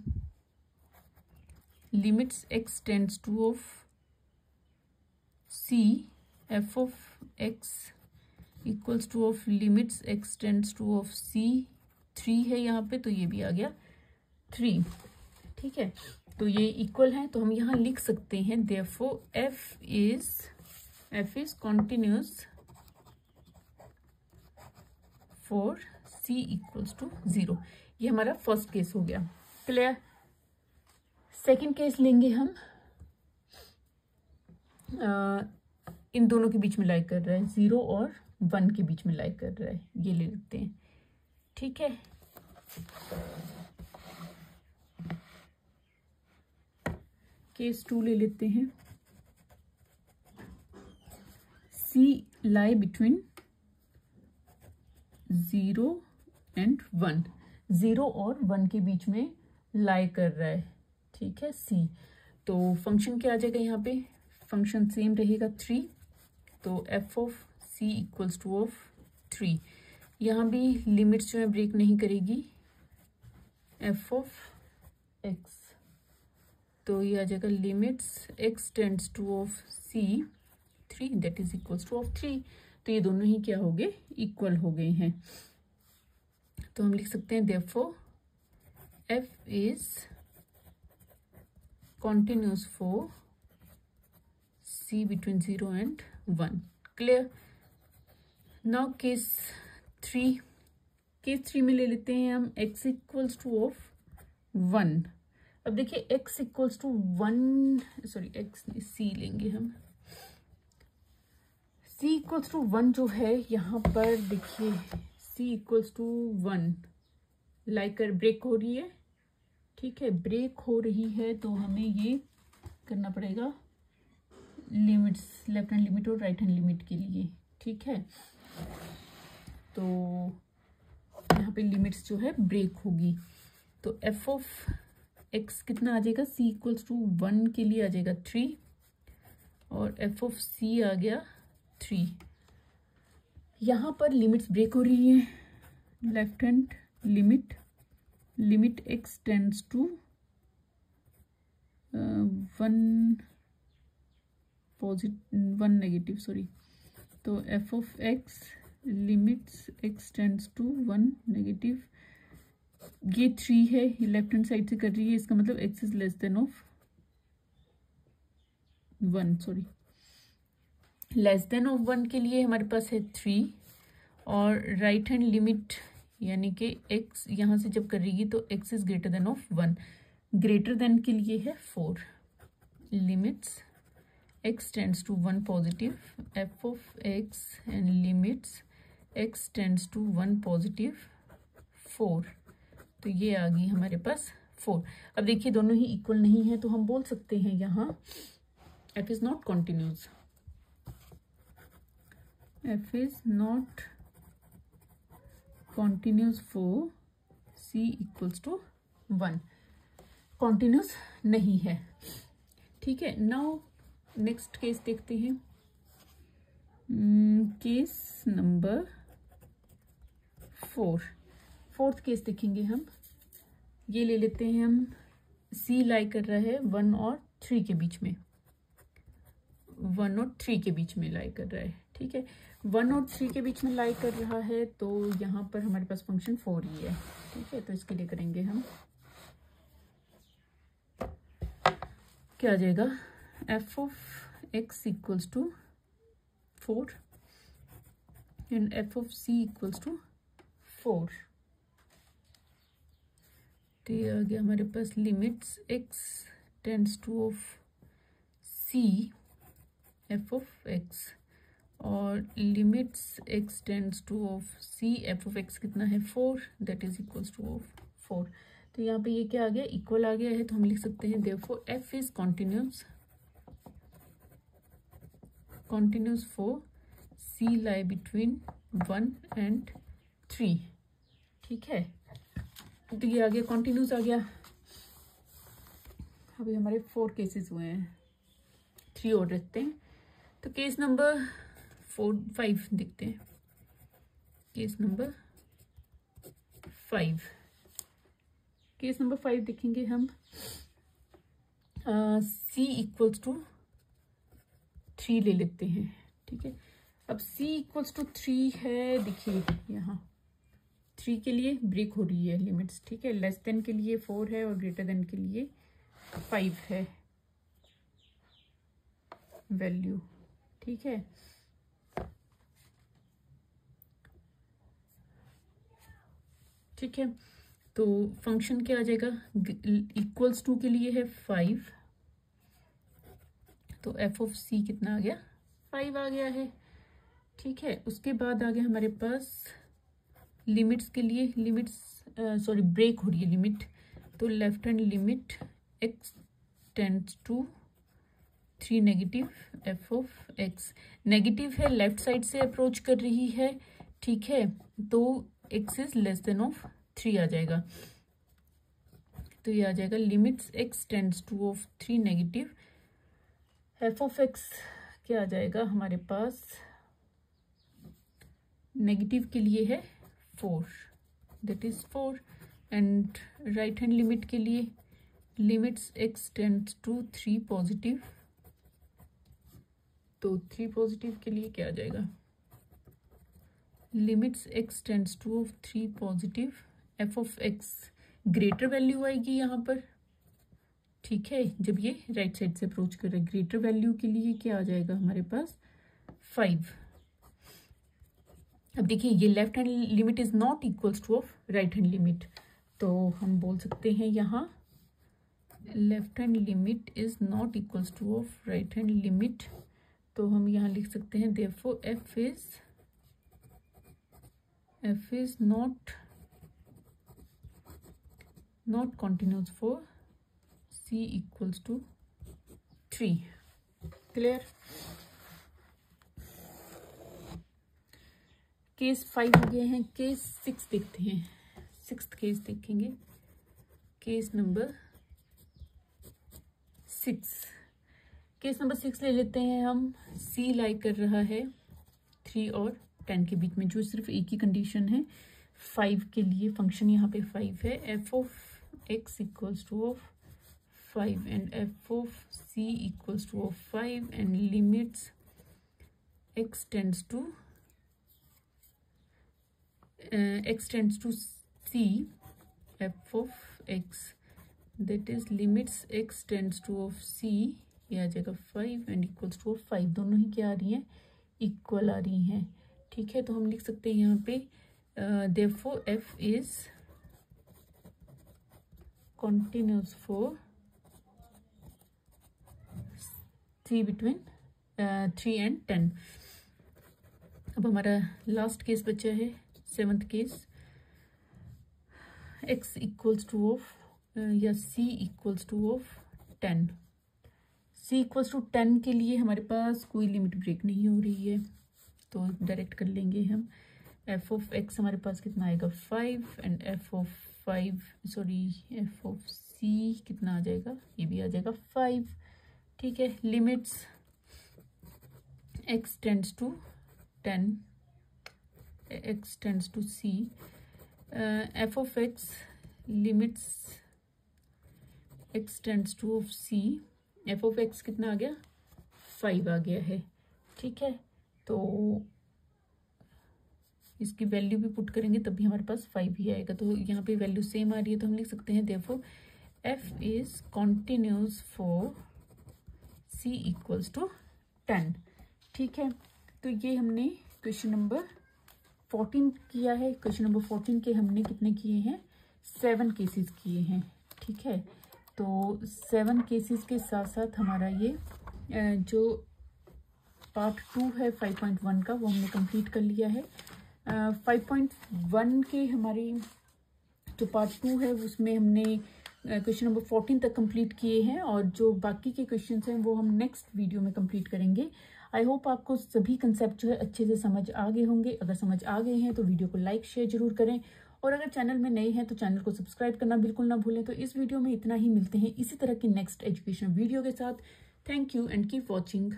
Limits x tends to of c, f of x equals to of limits x tends to of c 3 है यहाँ पे, तो ये भी आ गया 3। ठीक है, तो ये इक्वल है, तो हम यहाँ लिख सकते हैं therefore f is continuous for c equals to 0। ये हमारा फर्स्ट केस हो गया। क्लियर। सेकंड केस लेंगे हम, इन दोनों के बीच में लाई कर रहा है, 0 और 1 के बीच में लाई कर रहा है, ये ले लेते हैं। ठीक है, केस 2 ले लेते हैं। c लाई बिटवीन 0 and 1, 0 और 1 के बीच में लाई कर रहा है। ठीक है, c, तो फंक्शन क्या आ जाएगा यहाँ पे? फंक्शन सेम रहेगा 3, तो f of c equals to of 3। यहाँ भी लिमिट्स जो है ब्रेक नहीं करेगी, एफ ऑफ x, तो ये आ जाएगा limits x tends to of c 3 that is equals to of 3। तो ये दोनों ही क्या हो गए? इक्वल हो गए हैं। तो हम लिख सकते हैं therefore f is continuous for c between 0 and 1। Clear. Now case 3 में ले लेते हैं हम x इक्वल्स टू ऑफ 1। अब देखिए x equals to 1, sorry x c लेंगे हम। c इक्वल्स टू 1 जो है यहाँ पर देखिए c इक्वल्स टू 1 लाइकर ब्रेक हो रही है। ठीक है, ब्रेक हो रही है, तो हमें ये करना पड़ेगा लिमिट्स, लेफ्ट हैंड लिमिट और राइट हैंड लिमिट के लिए। ठीक है, तो यहाँ यहाँ पे लिमिट्स जो है ब्रेक होगी। तो एफ ऑफ एक्स कितना आ जाएगा, सी इक्वल्स टू 1 के लिए आ जाएगा 3 और एफ ऑफ सी आ गया 3। यहाँ पर लिमिट्स ब्रेक हो रही है। Left hand limit x tends to 1 negative, sorry. तो f of x limits x tends to 1 negative, ये 3 है, ये लेफ्ट हैंड साइड से कर रही है, इसका मतलब x is less than of 1, sorry less than of 1 के लिए हमारे पास है 3 और राइट हैंड लिमिट यानी कि x यहाँ से जब करेगी तो x is greater than of 1, greater than के लिए है 4। Limits x tends to 1 positive f of x and limits x tends to 1 positive 4। तो ये आ गई हमारे पास 4। अब देखिए दोनों ही इक्वल नहीं है तो हम बोल सकते हैं यहाँ f is not continuous, f is not continuous for c equals to 1, continuous नहीं है। ठीक है, नाउ नेक्स्ट केस देखते हैं। केस नंबर 4, फोर्थ केस देखेंगे हम। ये ले लेते हैं हम, c लाई कर रहा है 1 और 3 के बीच में, 1 और 3 के बीच में लाई कर रहा है। ठीक है, 1 और 3 के बीच में लाई कर रहा है तो यहाँ पर हमारे पास फंक्शन 4 ही है। ठीक है, तो इसके लिए करेंगे हम, क्या आ जाएगा, f of x equals to 4 and f of c equals to 4। तो ये आ गया हमारे पास limits x tends to of c F of x और limits x tends to of c f of x कितना है 4, that is equals to of 4। तो यहाँ पे ये क्या आ गया, इक्वल आ गया है, तो हम लिख सकते हैं therefore f is continuous for c lie between 1 and 3। ठीक है, तो ये आ गया कॉन्टिन्यूस आ गया। अभी हमारे 4 केसेस हुए हैं, 3 और रखते हैं। तो केस नंबर 5 देखते हैं। केस नंबर 5 देखेंगे हम। c इक्वल्स टू 3 ले लेते हैं। ठीक है, अब c इक्वल्स टू 3 है, देखिए यहाँ 3 के लिए ब्रेक हो रही है लिमिट्स। ठीक है, लेस देन के लिए 4 है और ग्रेटर देन के लिए 5 है वैल्यू। ठीक है, ठीक है, तो फंक्शन क्या आ जाएगा, इक्वल्स टू के लिए है 5, तो एफ ऑफ सी कितना आ गया, 5 आ गया है। ठीक है, उसके बाद आ गया हमारे पास लिमिट्स के लिए, सॉरी ब्रेक हो रही है लिमिट, तो left hand limit x tends to 3 negative f of x, negative है, लेफ्ट साइड से अप्रोच कर रही है। ठीक है, तो x is less than of 3 आ जाएगा। तो ये आ जाएगा limits x tends to of 3 negative f of x, क्या आ जाएगा हमारे पास, नेगेटिव के लिए है 4, that is 4 and right hand limit के लिए limits x tends to 3 positive, तो 3 पॉजिटिव के लिए क्या आ जाएगा, limits x tends to of 3 positive f of x, greater value आएगी यहाँ पर। ठीक है, जब ये राइट साइड से अप्रोच कर रहा है, ग्रेटर वैल्यू के लिए क्या आ जाएगा हमारे पास 5। अब देखिए ये left hand limit is not equals to of right hand limit, तो हम बोल सकते हैं यहाँ left hand limit is not equals to of right hand limit, तो हम यहाँ लिख सकते हैं therefore f is not continuous for c equals to 3। Clear. Case 5 हो गए हैं, केस 6 देखते हैं। सिक्स्थ केस देखेंगे, केस नंबर 6। केस नंबर 6 ले लेते हैं हम। सी लाई कर रहा है 3 और 10 के बीच में, जो सिर्फ एक ही कंडीशन है 5 के लिए। फंक्शन यहाँ पे 5 है। F of x equals to of 5 and f of c equals to of 5 and limits x tends to c f of x, that is limits x tends to of c, ये आ जाएगा 5 and equals to of 5। दोनों ही क्या आ रही हैं, equal आ रही हैं। ठीक है, तो हम लिख सकते हैं यहाँ पे therefore f is continuous for c between 3 and 10। अब हमारा लास्ट केस बचा है 7th case. x equals to of या c equals to of 10। c equals to 10 के लिए हमारे पास कोई लिमिट ब्रेक नहीं हो रही है, तो डायरेक्ट कर लेंगे हम। f ऑफ x हमारे पास कितना आएगा 5 एंड f ऑफ c कितना आ जाएगा, ये भी आ जाएगा 5। ठीक है, limits x tends to 10, x tends to c, f of x limits x tends to of c, f of x कितना आ गया 5 आ गया है। ठीक है, तो इसकी वैल्यू भी पुट करेंगे तब भी हमारे पास 5 ही आएगा। तो यहाँ पे वैल्यू सेम आ रही है, तो हम लिख सकते हैं therefore f is continuous for c equals to 10। ठीक है, तो ये हमने क्वेश्चन नंबर 14 किया है। क्वेश्चन नंबर 14 के हमने कितने किए हैं, 7 केसेस किए हैं। ठीक है, तो 7 केसेस के साथ साथ हमारा ये जो पार्ट 2 है 5.1 का, वो हमने कंप्लीट कर लिया है। 5.1 के हमारी जो पार्ट 2 है उसमें हमने क्वेश्चन नंबर 14 तक कंप्लीट किए हैं, और जो बाकी के क्वेश्चंस हैं वो हम नेक्स्ट वीडियो में कंप्लीट करेंगे। आई होप आपको सभी कंसेप्ट जो है अच्छे से समझ आ गए होंगे। अगर समझ आ गए हैं तो वीडियो को लाइक शेयर जरूर करें, और अगर चैनल में नए हैं तो चैनल को सब्सक्राइब करना बिल्कुल ना भूलें। तो इस वीडियो में इतना ही, मिलते हैं इसी तरह की नेक्स्ट एजुकेशन वीडियो के साथ। Thank you and keep watching.